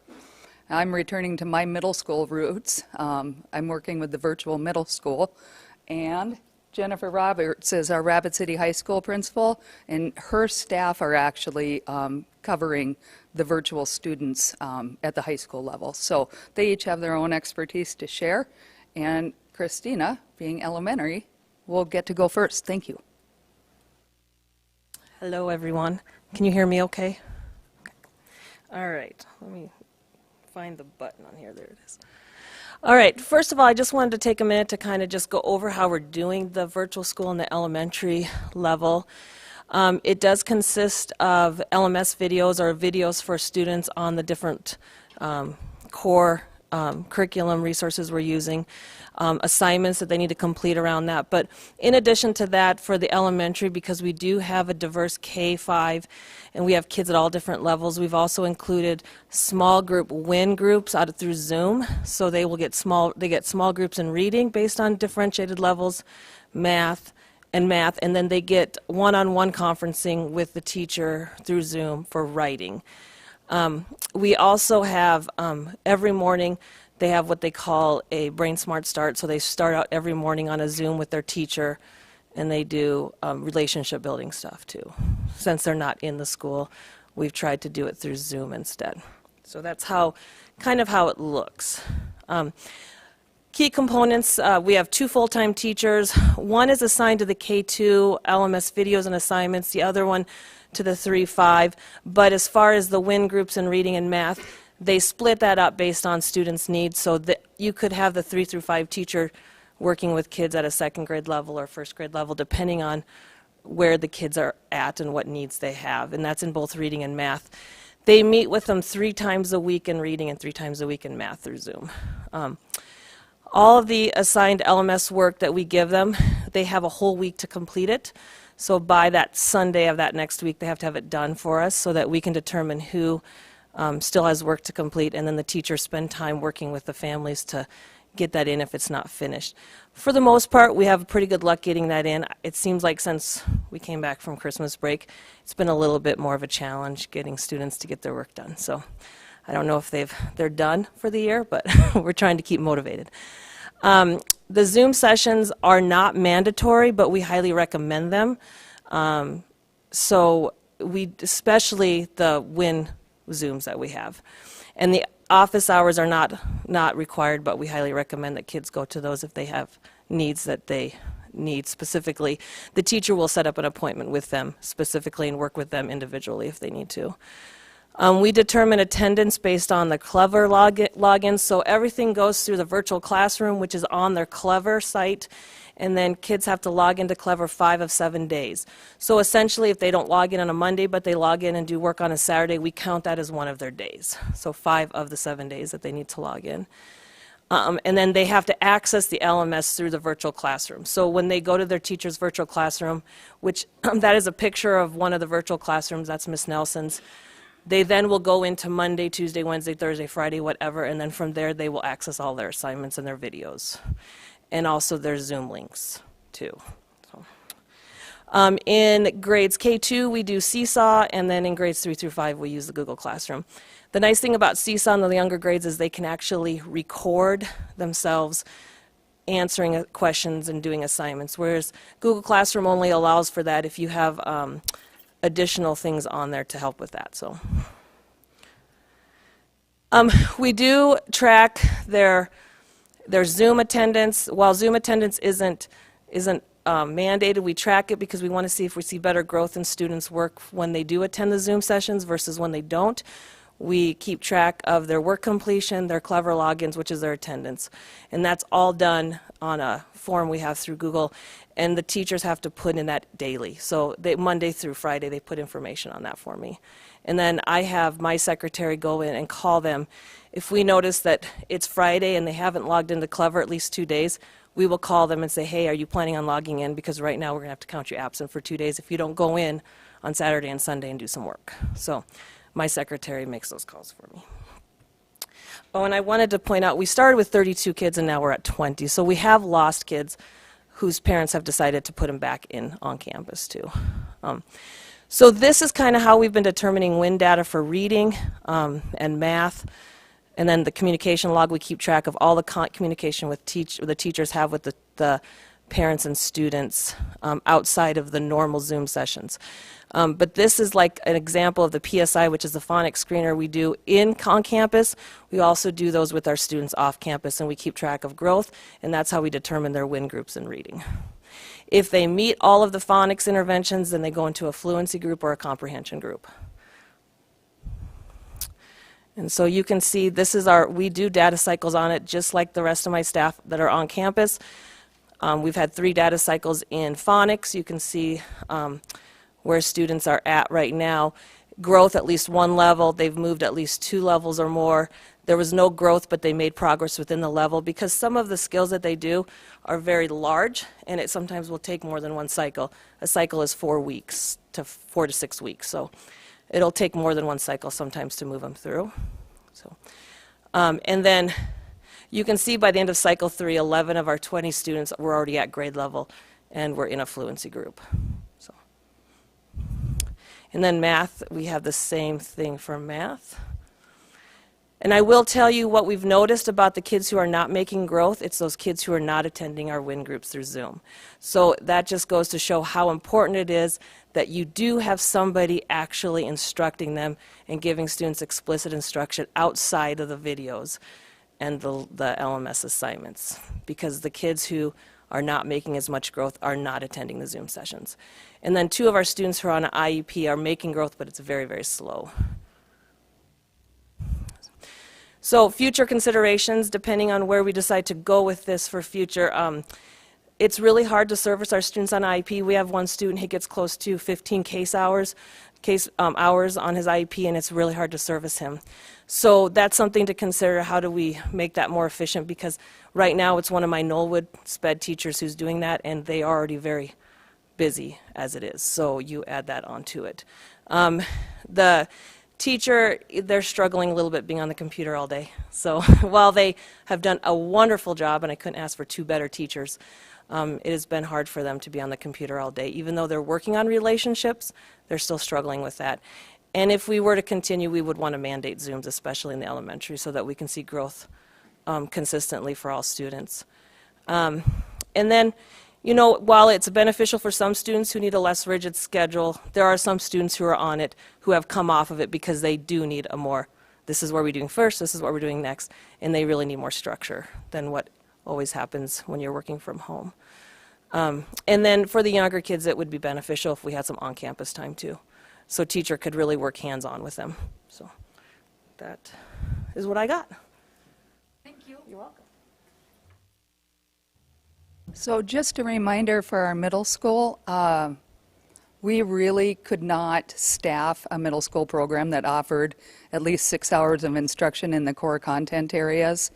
I'm returning to my middle school roots. I'm working with the virtual middle school, and Jennifer Roberts is our Rapid City High School principal, and her staff are actually covering the virtual students at the high school level. So they each have their own expertise to share, and Christina, being elementary, will get to go first. Thank you. Hello, everyone. Can you hear me okay? All right, let me find the button on here. There it is. All right, first of all, I just wanted to take a minute to kind of just go over how we're doing the virtual school in the elementary level. It does consist of LMS videos or videos for students on the different core curriculum resources we're using, assignments that they need to complete around that. But in addition to that, for the elementary, because we do have a diverse K-5 and we have kids at all different levels, we've also included small group WIN groups out through Zoom. So they get small groups in reading based on differentiated levels, math, and then they get one-on-one conferencing with the teacher through Zoom for writing. We also have, every morning, they have what they call a Brain Smart Start, so they start out every morning on a Zoom with their teacher, and they do relationship building stuff too. Since they're not in the school, we've tried to do it through Zoom instead. So that's kind of how it looks. Key components, we have 2 full-time teachers. One is assigned to the K2 LMS videos and assignments, the other one to the 3-5. But as far as the WIN groups in reading and math, they split that up based on students' needs, so that you could have the 3-5 teacher working with kids at a 2nd grade level or 1st grade level, depending on where the kids are at and what needs they have, and that's in both reading and math. They meet with them 3 times a week in reading and 3 times a week in math through Zoom. All of the assigned LMS work that we give them, they have a whole week to complete it. So by that Sunday of that next week, they have to have it done for us so that we can determine who still has work to complete, and then the teachers spend time working with the families to get that in if it's not finished. For the most part, we have pretty good luck getting that in. It seems like since we came back from Christmas break, it's been a little bit more of a challenge getting students to get their work done. So I don't know if they're done for the year, but we're trying to keep motivated. The Zoom sessions are not mandatory, but we highly recommend them. So especially the WIN Zooms that we have. And the office hours are not required, but we highly recommend that kids go to those if they have needs that they need specifically. The teacher will set up an appointment with them specifically and work with them individually if they need to. We determine attendance based on the Clever login, so everything goes through the virtual classroom, which is on their Clever site, and then kids have to log into Clever 5 of 7 days. So essentially, if they don't log in on a Monday, but they log in and do work on a Saturday, we count that as one of their days. So 5 of the 7 days that they need to log in. And then they have to access the LMS through the virtual classroom. So when they go to their teacher's virtual classroom, which that is a picture of one of the virtual classrooms, that's Miss Nelson's, they then will go into Monday, Tuesday, Wednesday, Thursday, Friday, whatever, and then from there they will access all their assignments and their videos. And also their Zoom links, too. So. In grades K2, we do Seesaw, and then in grades 3 through 5, we use the Google Classroom. The nice thing about Seesaw in the younger grades is they can actually record themselves answering questions and doing assignments, whereas Google Classroom only allows for that if you have additional things on there to help with that. So we do track their Zoom attendance. While Zoom attendance isn't mandated, we track it because we want to see if we see better growth in students' work when they do attend the Zoom sessions versus when they don't. We keep track of their work completion, their Clever logins, which is their attendance. And that's all done on a form we have through Google, and the teachers have to put in that daily. So Monday through Friday, they put information on that for me. And then I have my secretary go in and call them. If we notice that it's Friday and they haven't logged into Clever at least 2 days, we will call them and say, hey, are you planning on logging in? Because right now we're going to have to count you absent for 2 days if you don't go in on Saturday and Sunday and do some work. So my secretary makes those calls for me. Oh, and I wanted to point out, we started with 32 kids and now we're at 20. So we have lost kids whose parents have decided to put them back in on campus too. So this is kind of how we've been determining win data for reading and math. And then the communication log, we keep track of all the communication with the teachers have with the parents and students outside of the normal Zoom sessions. But this is like an example of the PSI, which is the phonics screener we do on campus. We also do those with our students off campus, and we keep track of growth, and that's how we determine their win groups in reading. If they meet all of the phonics interventions, then they go into a fluency group or a comprehension group. And so you can see this is we do data cycles on it just like the rest of my staff that are on campus. We've had 3 data cycles in phonics. You can see where students are at right now. Growth at least 1 level. They've moved at least 2 levels or more. There was no growth, but they made progress within the level because some of the skills that they do are very large, and it sometimes will take more than 1 cycle. A cycle is 4 weeks to 4 to 6 weeks. So it'll take more than 1 cycle sometimes to move them through. So, and then you can see by the end of cycle 3, 11 of our 20 students were already at grade level and were in a fluency group. So, and then math, we have the same thing for math. And I will tell you what we've noticed about the kids who are not making growth. It's those kids who are not attending our WIN groups through Zoom. So that just goes to show how important it is that you do have somebody actually instructing them and giving students explicit instruction outside of the videos and the LMS assignments. Because the kids who are not making as much growth are not attending the Zoom sessions. And then 2 of our students who are on an IEP are making growth, but it's very, very slow. So future considerations, depending on where we decide to go with this for future, it's really hard to service our students on IEP. We have 1 student, he gets close to 15 case hours on his IEP, and it's really hard to service him. So that's something to consider. How do we make that more efficient? Because right now it's one of my Knollwood SPED teachers who's doing that, and they are already very busy as it is. So you add that onto it. The teacher, they're struggling a little bit being on the computer all day. So while they have done a wonderful job, and I couldn't ask for 2 better teachers, it has been hard for them to be on the computer all day. Even though they're working on relationships, they're still struggling with that. And if we were to continue, we would want to mandate Zooms, especially in the elementary, so that we can see growth consistently for all students. And then, you know, while it's beneficial for some students who need a less rigid schedule, there are some students who are on it who have come off of it because they do need a more, this is what we're doing first, this is what we're doing next, and they really need more structure than what always happens when you're working from home. And then for the younger kids, it would be beneficial if we had some on-campus time too. So teacher could really work hands-on with them. So that is what I got. Thank you. You're welcome. So just a reminder for our middle school, we really could not staff a middle school program that offered at least 6 hours of instruction in the core content areas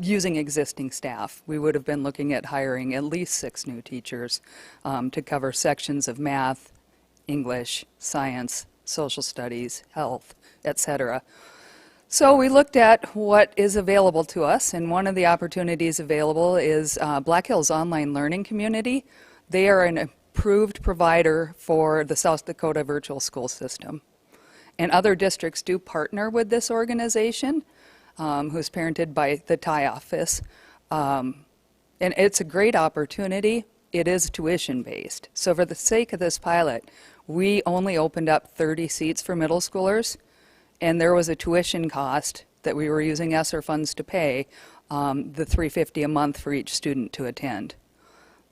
using existing staff. We would have been looking at hiring at least 6 new teachers to cover sections of math, English, science, social studies, health, etc. So we looked at what is available to us, and one of the opportunities available is Black Hills Online Learning Community. They are an approved provider for the South Dakota virtual school system. And other districts do partner with this organization, who's parented by the TIE office. And it's a great opportunity. It is tuition-based. So for the sake of this pilot, we only opened up 30 seats for middle schoolers, and there was a tuition cost that we were using ESSER funds to pay, the $350 a month for each student to attend.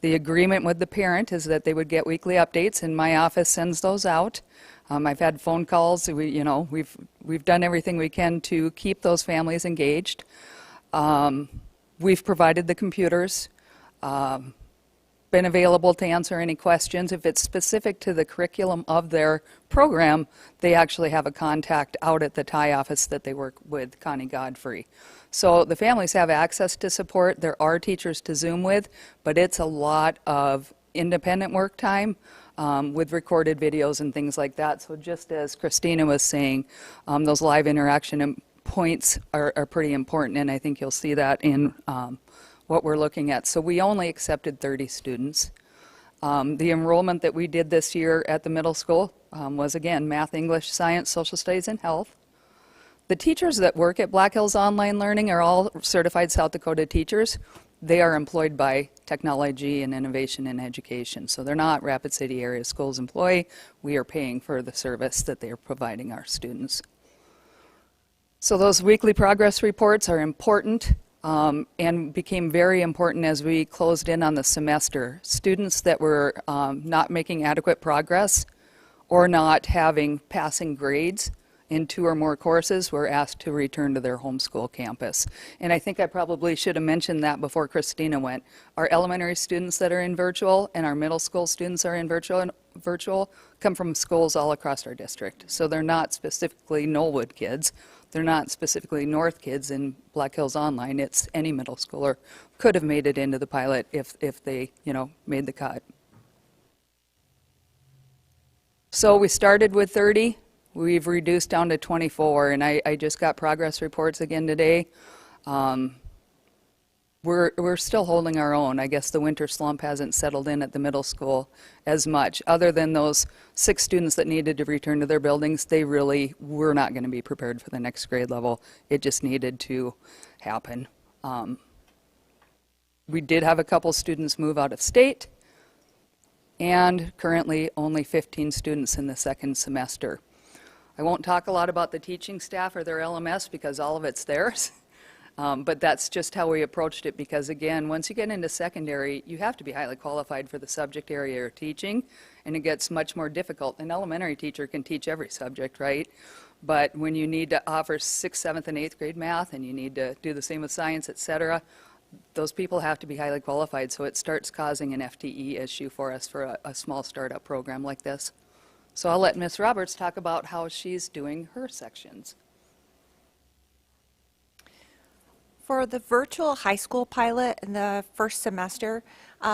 The agreement with the parent is that they would get weekly updates, and my office sends those out. I've had phone calls. We've done everything we can to keep those families engaged. We've provided the computers, been available to answer any questions. If it's specific to the curriculum of their program, they actually have a contact out at the Thai office that they work with, Connie Godfrey. So the families have access to support. There are teachers to Zoom with, but it's a lot of independent work time with recorded videos and things like that. So just as Christina was saying, those live interaction points are pretty important, and I think you'll see that in what we're looking at. So we only accepted 30 students. The enrollment that we did this year at the middle school was, again, math, English, science, social studies, and health. The teachers that work at Black Hills Online Learning are all certified South Dakota teachers. They are employed by Technology and Innovation in Education. So they're not Rapid City Area Schools employee. We are paying for the service that they are providing our students. So those weekly progress reports are important and became very important as we closed in on the semester. Students that were not making adequate progress or not having passing grades in 2 or more courses were asked to return to their homeschool campus. And I think I probably should have mentioned that before Christina went. Our elementary students that are in virtual and our middle school students are in virtual come from schools all across our district. So they're not specifically Knollwood kids. They're not specifically North kids in Black Hills Online. It's any middle schooler could have made it into the pilot if they, made the cut. So we started with 30. We've reduced down to 24, and I just got progress reports again today. We're still holding our own. I guess the winter slump hasn't settled in at the middle school as much. Other than those 6 students that needed to return to their buildings, they really were not going to be prepared for the next grade level. It just needed to happen. We did have a couple students move out of state, and currently only 15 students in the second semester. I won't talk a lot about the teaching staff or their LMS because all of it's theirs, but that's just how we approached it because, again, once you get into secondary, you have to be highly qualified for the subject area you're teaching, and it gets much more difficult. An elementary teacher can teach every subject, right? But when you need to offer 6th, 7th, and 8th grade math, and you need to do the same with science, et cetera, those people have to be highly qualified, so it starts causing an FTE issue for us for a small startup program like this. So I'll let Ms. Roberts talk about how she's doing her sections. For the virtual high school pilot in the first semester,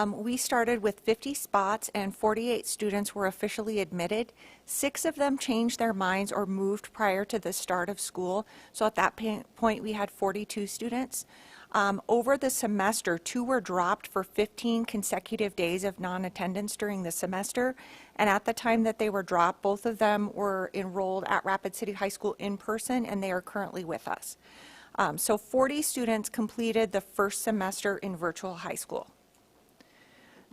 we started with 50 spots and 48 students were officially admitted. 6 of them changed their minds or moved prior to the start of school. So at that point, we had 42 students. Over the semester, 2 were dropped for 15 consecutive days of non-attendance during the semester. And at the time that they were dropped, both of them were enrolled at Rapid City High School in person, and they are currently with us. So 40 students completed the first semester in virtual high school.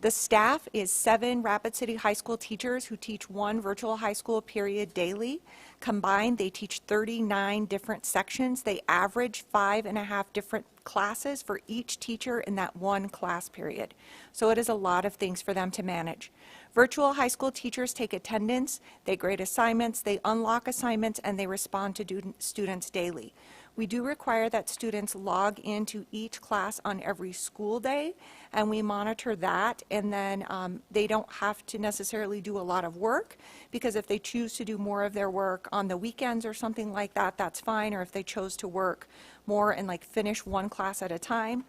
The staff is 7 Rapid City High School teachers who teach 1 virtual high school period daily. Combined, they teach 39 different sections. They average 5.5 different classes for each teacher in that 1 class period. So it is a lot of things for them to manage. Virtual high school teachers take attendance, they grade assignments, they unlock assignments, and they respond to students daily. We do require that students log into each class on every school day, and we monitor that, and then they don't have to necessarily do a lot of work, because if they choose to do more of their work on the weekends or something like that, that's fine, or if they chose to work more and like finish 1 class at a time,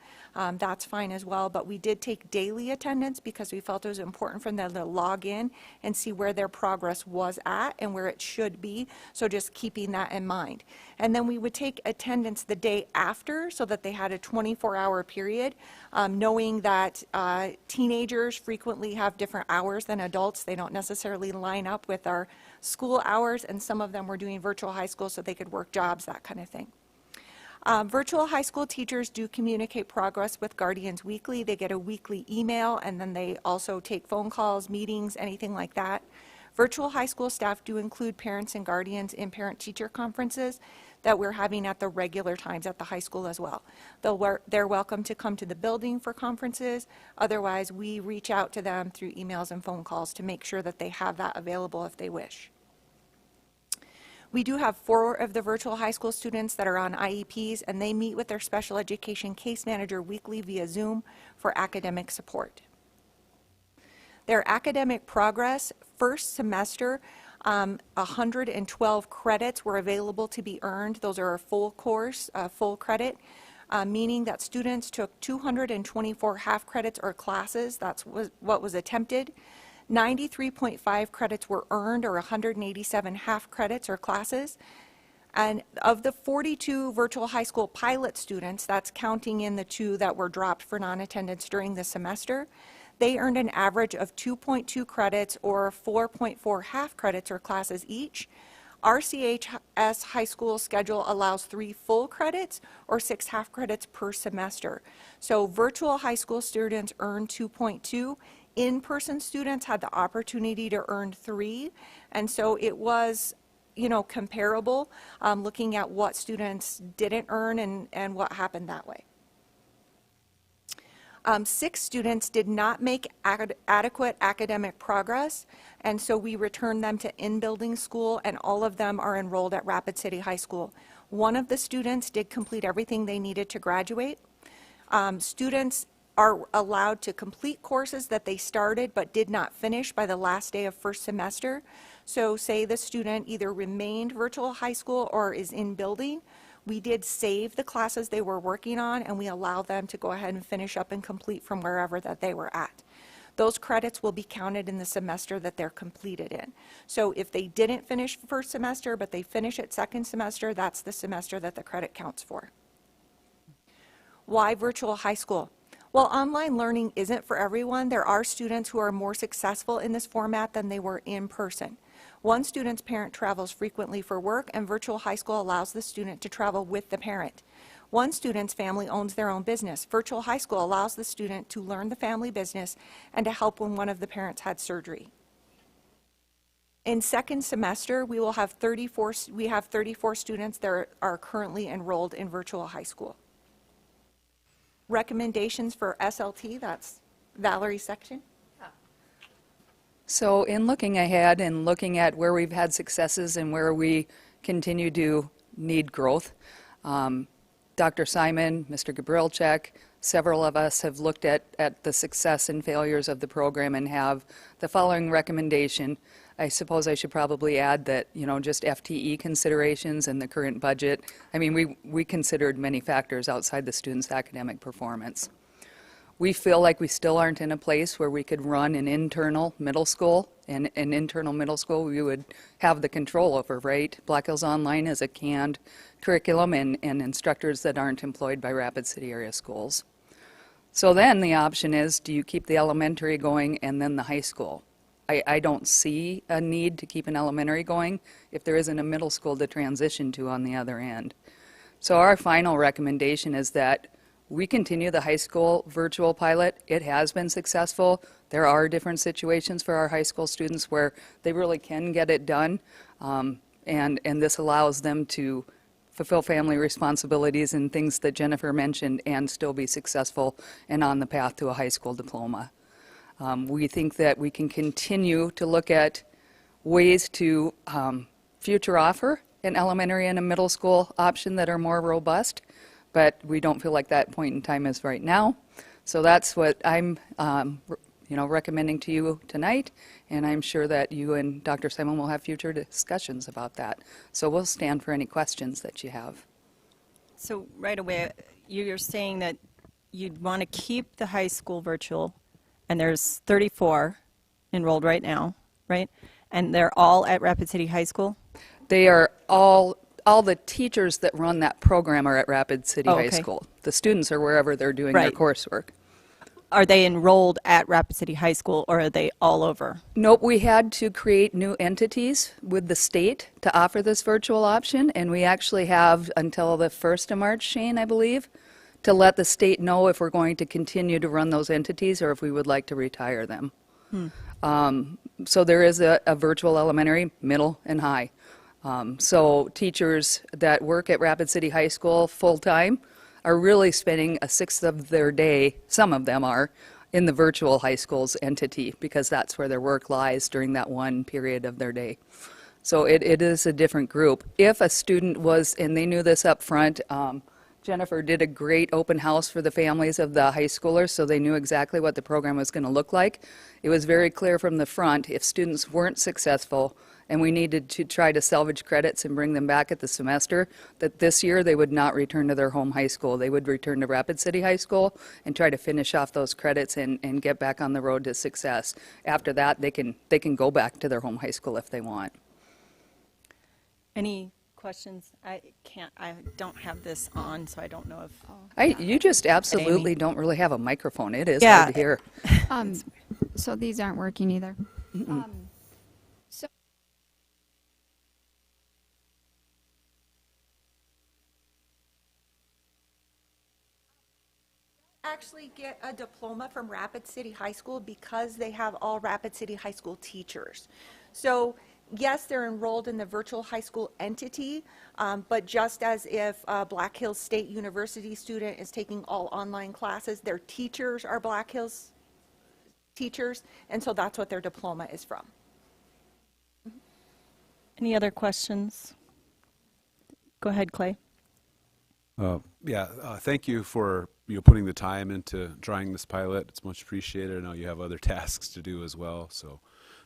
that's fine as well. But we did take daily attendance because we felt it was important for them to log in and see where their progress was at and where it should be, so just keeping that in mind. And then we would take attendance the day after so that they had a 24-hour period, knowing that teenagers frequently have different hours than adults. They don't necessarily line up with our school hours, and some of them were doing virtual high school so they could work jobs, that kind of thing. Virtual high school teachers do communicate progress with guardians weekly. They get a weekly email, and then they also take phone calls, meetings, anything like that. Virtual high school staff do include parents and guardians in parent-teacher conferences. that we're having at the regular times at the high school as well. They're welcome to come to the building for conferences. Otherwise, we reach out to them through emails and phone calls to make sure that they have that available if they wish. We do have 4 of the virtual high school students that are on IEPs, and they meet with their special education case manager weekly via Zoom for academic support. Their academic progress, first semester, 112 credits were available to be earned. Those are a full course, full credit, meaning that students took 224 half credits or classes. That's what was attempted. 93.5 credits were earned, or 187 half credits or classes. And of the 42 virtual high school pilot students, that's counting in the 2 that were dropped for non-attendance during the semester, they earned an average of 2.2 credits or 4.4 half credits or classes each. RCHS high school schedule allows 3 full credits or 6 half credits per semester. So virtual high school students earned 2.2. In-person students had the opportunity to earn 3, and so it was, you know, comparable, looking at what students didn't earn and what happened that way. 6 students did not make adequate academic progress, and so we returned them to in-building school, and all of them are enrolled at Rapid City High School. 1 of the students did complete everything they needed to graduate. Students are allowed to complete courses that they started but did not finish by the last day of first semester. So say the student either remained virtual high school or is in building, we did save the classes they were working on, and we allow them to go ahead and finish up and complete from wherever that they were at. Those credits will be counted in the semester that they're completed in. So if they didn't finish first semester but they finish it second semester, that's the semester that the credit counts for. Why virtual high school? While online learning isn't for everyone, there are students who are more successful in this format than they were in person. One student's parent travels frequently for work, and virtual high school allows the student to travel with the parent. One student's family owns their own business. Virtual high school allows the student to learn the family business and to help when one of the parents had surgery. In second semester, we have 34 students that are currently enrolled in virtual high school. Recommendations for SLT, that's Valerie's section. So in looking ahead and looking at where we've had successes and where we continue to need growth, Dr. Simon, Mr. Gabrilczak, several of us have looked at the success and failures of the program and have the following recommendation. I suppose I should probably add that, you know, just FTE considerations and the current budget. I mean, we considered many factors outside the students' academic performance. We feel like we still aren't in a place where we could run an internal middle school, and an internal middle school we would have the control over, right? Black Hills Online is a canned curriculum and instructors that aren't employed by Rapid City area schools. So then the option is, do you keep the elementary going and then the high school? I don't see a need to keep an elementary going if there isn't a middle school to transition to on the other end. So our final recommendation is that we continue the high school virtual pilot. It has been successful. There are different situations for our high school students where they really can get it done, and this allows them to fulfill family responsibilities and things that Jennifer mentioned and still be successful and on the path to a high school diploma. We think that we can continue to look at ways to future offer an elementary and a middle school option that are more robust, but we don't feel like that point in time is right now. So that's what I'm recommending to you tonight, and I'm sure that you and Dr. Simon will have future discussions about that. So we'll stand for any questions that you have. So right away, you're saying that you'd want to keep the high school virtual, and there's 34 enrolled right now, right? And they're all at Rapid City High School? They are all the teachers that run that program are at Rapid City High School. The students are wherever they're doing their coursework. Are they enrolled at Rapid City High School, or are they all over? Nope, we had to create new entities with the state to offer this virtual option, and we actually have until the 1st of March, Shane, I believe, to let the state know if we're going to continue to run those entities or if we would like to retire them. So there is a virtual elementary, middle, and high. So teachers that work at Rapid City High School full-time are really spending a sixth of their day, some of them are, in the virtual high school's entity because that's where their work lies during that one period of their day. So it is a different group. If a student was, and they knew this up front, Jennifer did a great open house for the families of the high schoolers, so they knew exactly what the program was going to look like. It was very clear from the front, if students weren't successful and we needed to try to salvage credits and bring them back at the semester, that this year they would not return to their home high school. They would return to Rapid City High School and try to finish off those credits and get back on the road to success. After that, they can go back to their home high school if they want. Any questions? I don't have this on, so I don't know if. You just absolutely don't really have a microphone. It is Yeah. hard to hear. So these aren't working either. Actually get a diploma from Rapid City High School because they have all Rapid City High School teachers. So yes, they're enrolled in the virtual high school entity, but just as if a Black Hills State University student is taking all online classes, their teachers are Black Hills teachers, and so that's what their diploma is from. Any other questions? Go ahead, Clay. Thank you for putting the time into drawing this pilot. It's much appreciated. I know you have other tasks to do as well, so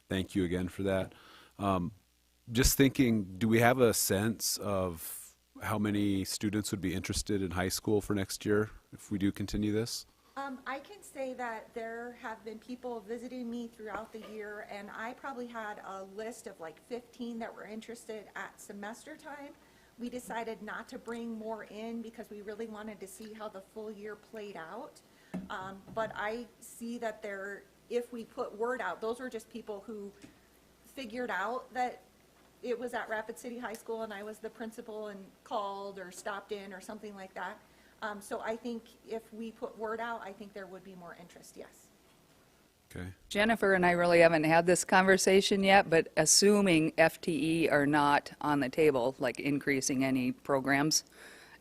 thank you again for that. Just thinking, do we have a sense of how many students would be interested in high school for next year if we do continue this? I can say that there have been people visiting me throughout the year, and I probably had a list of like 15 that were interested at semester time. We decided not to bring more in because we really wanted to see how the full year played out. But I see that if we put word out, those were just people who figured out that it was at Rapid City High School and I was the principal and called or stopped in or something like that. So I think if we put word out, I think there would be more interest, yes. Okay. Jennifer and I really haven't had this conversation yet, but assuming FTE are not on the table, like increasing any programs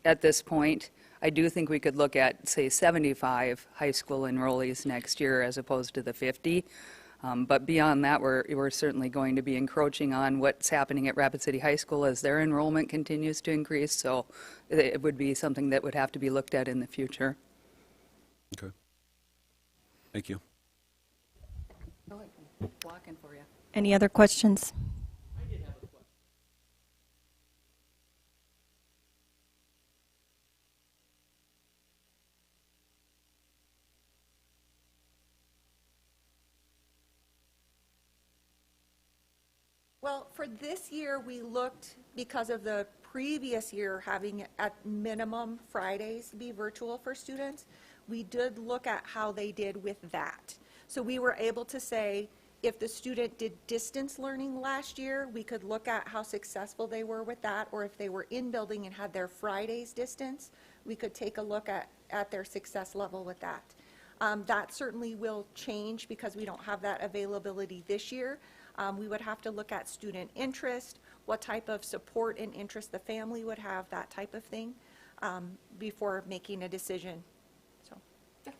at this point, I do think we could look at, say, 75 high school enrollees next year as opposed to the 50. But beyond that, we're certainly going to be encroaching on what's happening at Rapid City High School as their enrollment continues to increase. So it would be something that would have to be looked at in the future. Okay. Thank you. Blocking for you. Any other questions? Well, for this year, we looked, because of the previous year having at minimum Fridays be virtual for students, we did look at how they did with that. So we were able to say, if the student did distance learning last year, we could look at how successful they were with that, or if they were in building and had their Fridays distance, we could take a look at their success level with that. That certainly will change because we don't have that availability this year. We would have to look at student interest, what type of support and interest the family would have, that type of thing, before making a decision. So, yeah.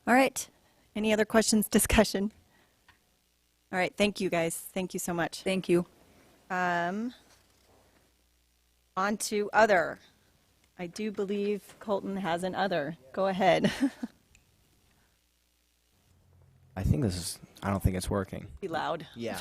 All right. Any other questions, discussion? All right. Thank you, guys. Thank you so much. Thank you. On to other. I do believe Colton has an other. Go ahead. I don't think it's working. Be loud. Yeah.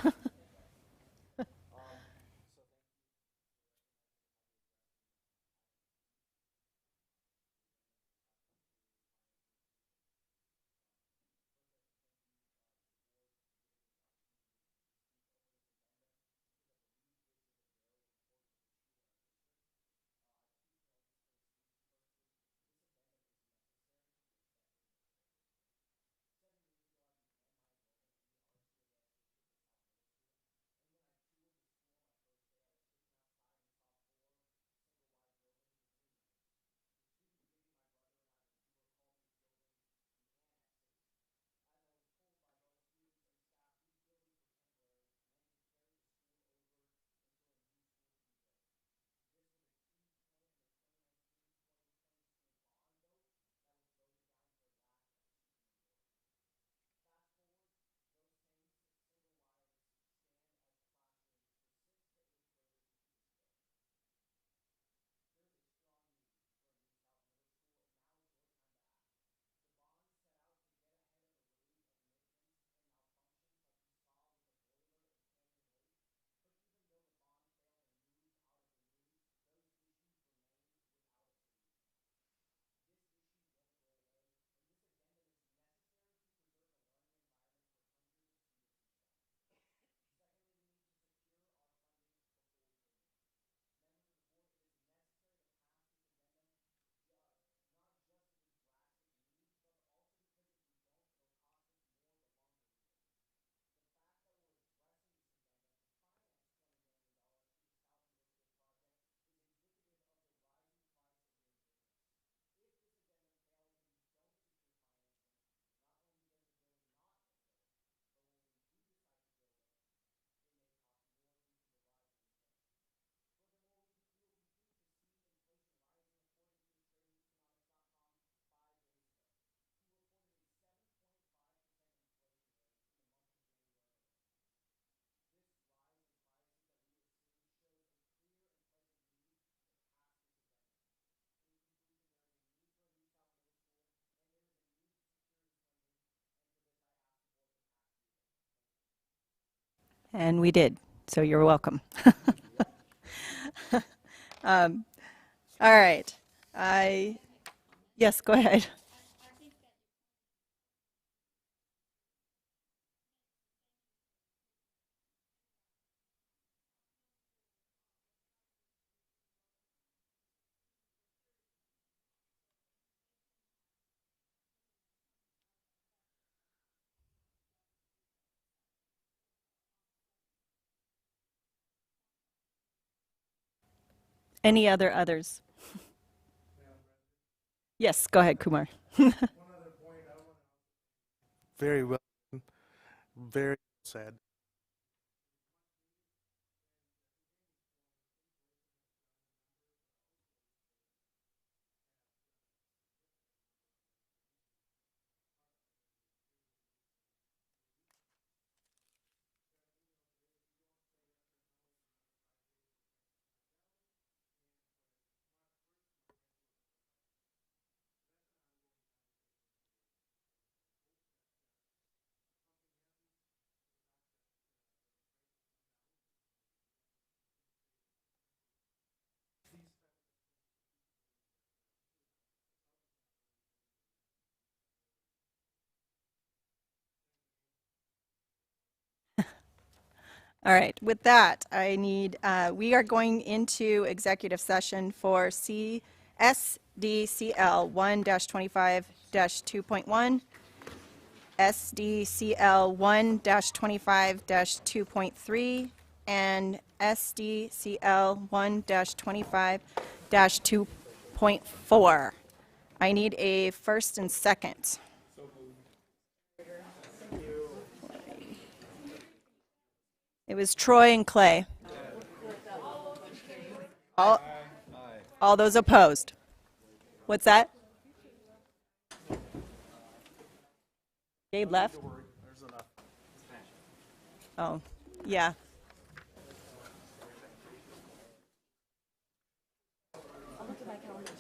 And we did, so you're welcome. All right. Yes, go ahead. Any others? Yes, go ahead, Kumar. Very well, very said. All right, with that, we are going into executive session for SDCL 1-25-2.1, SDCL 1-25-2.3, and SDCL 1-25-2.4. I need a first and second. It was Troy and Clay. All those opposed? What's that? Gabe left? Oh, yeah. I'll look at my calendar.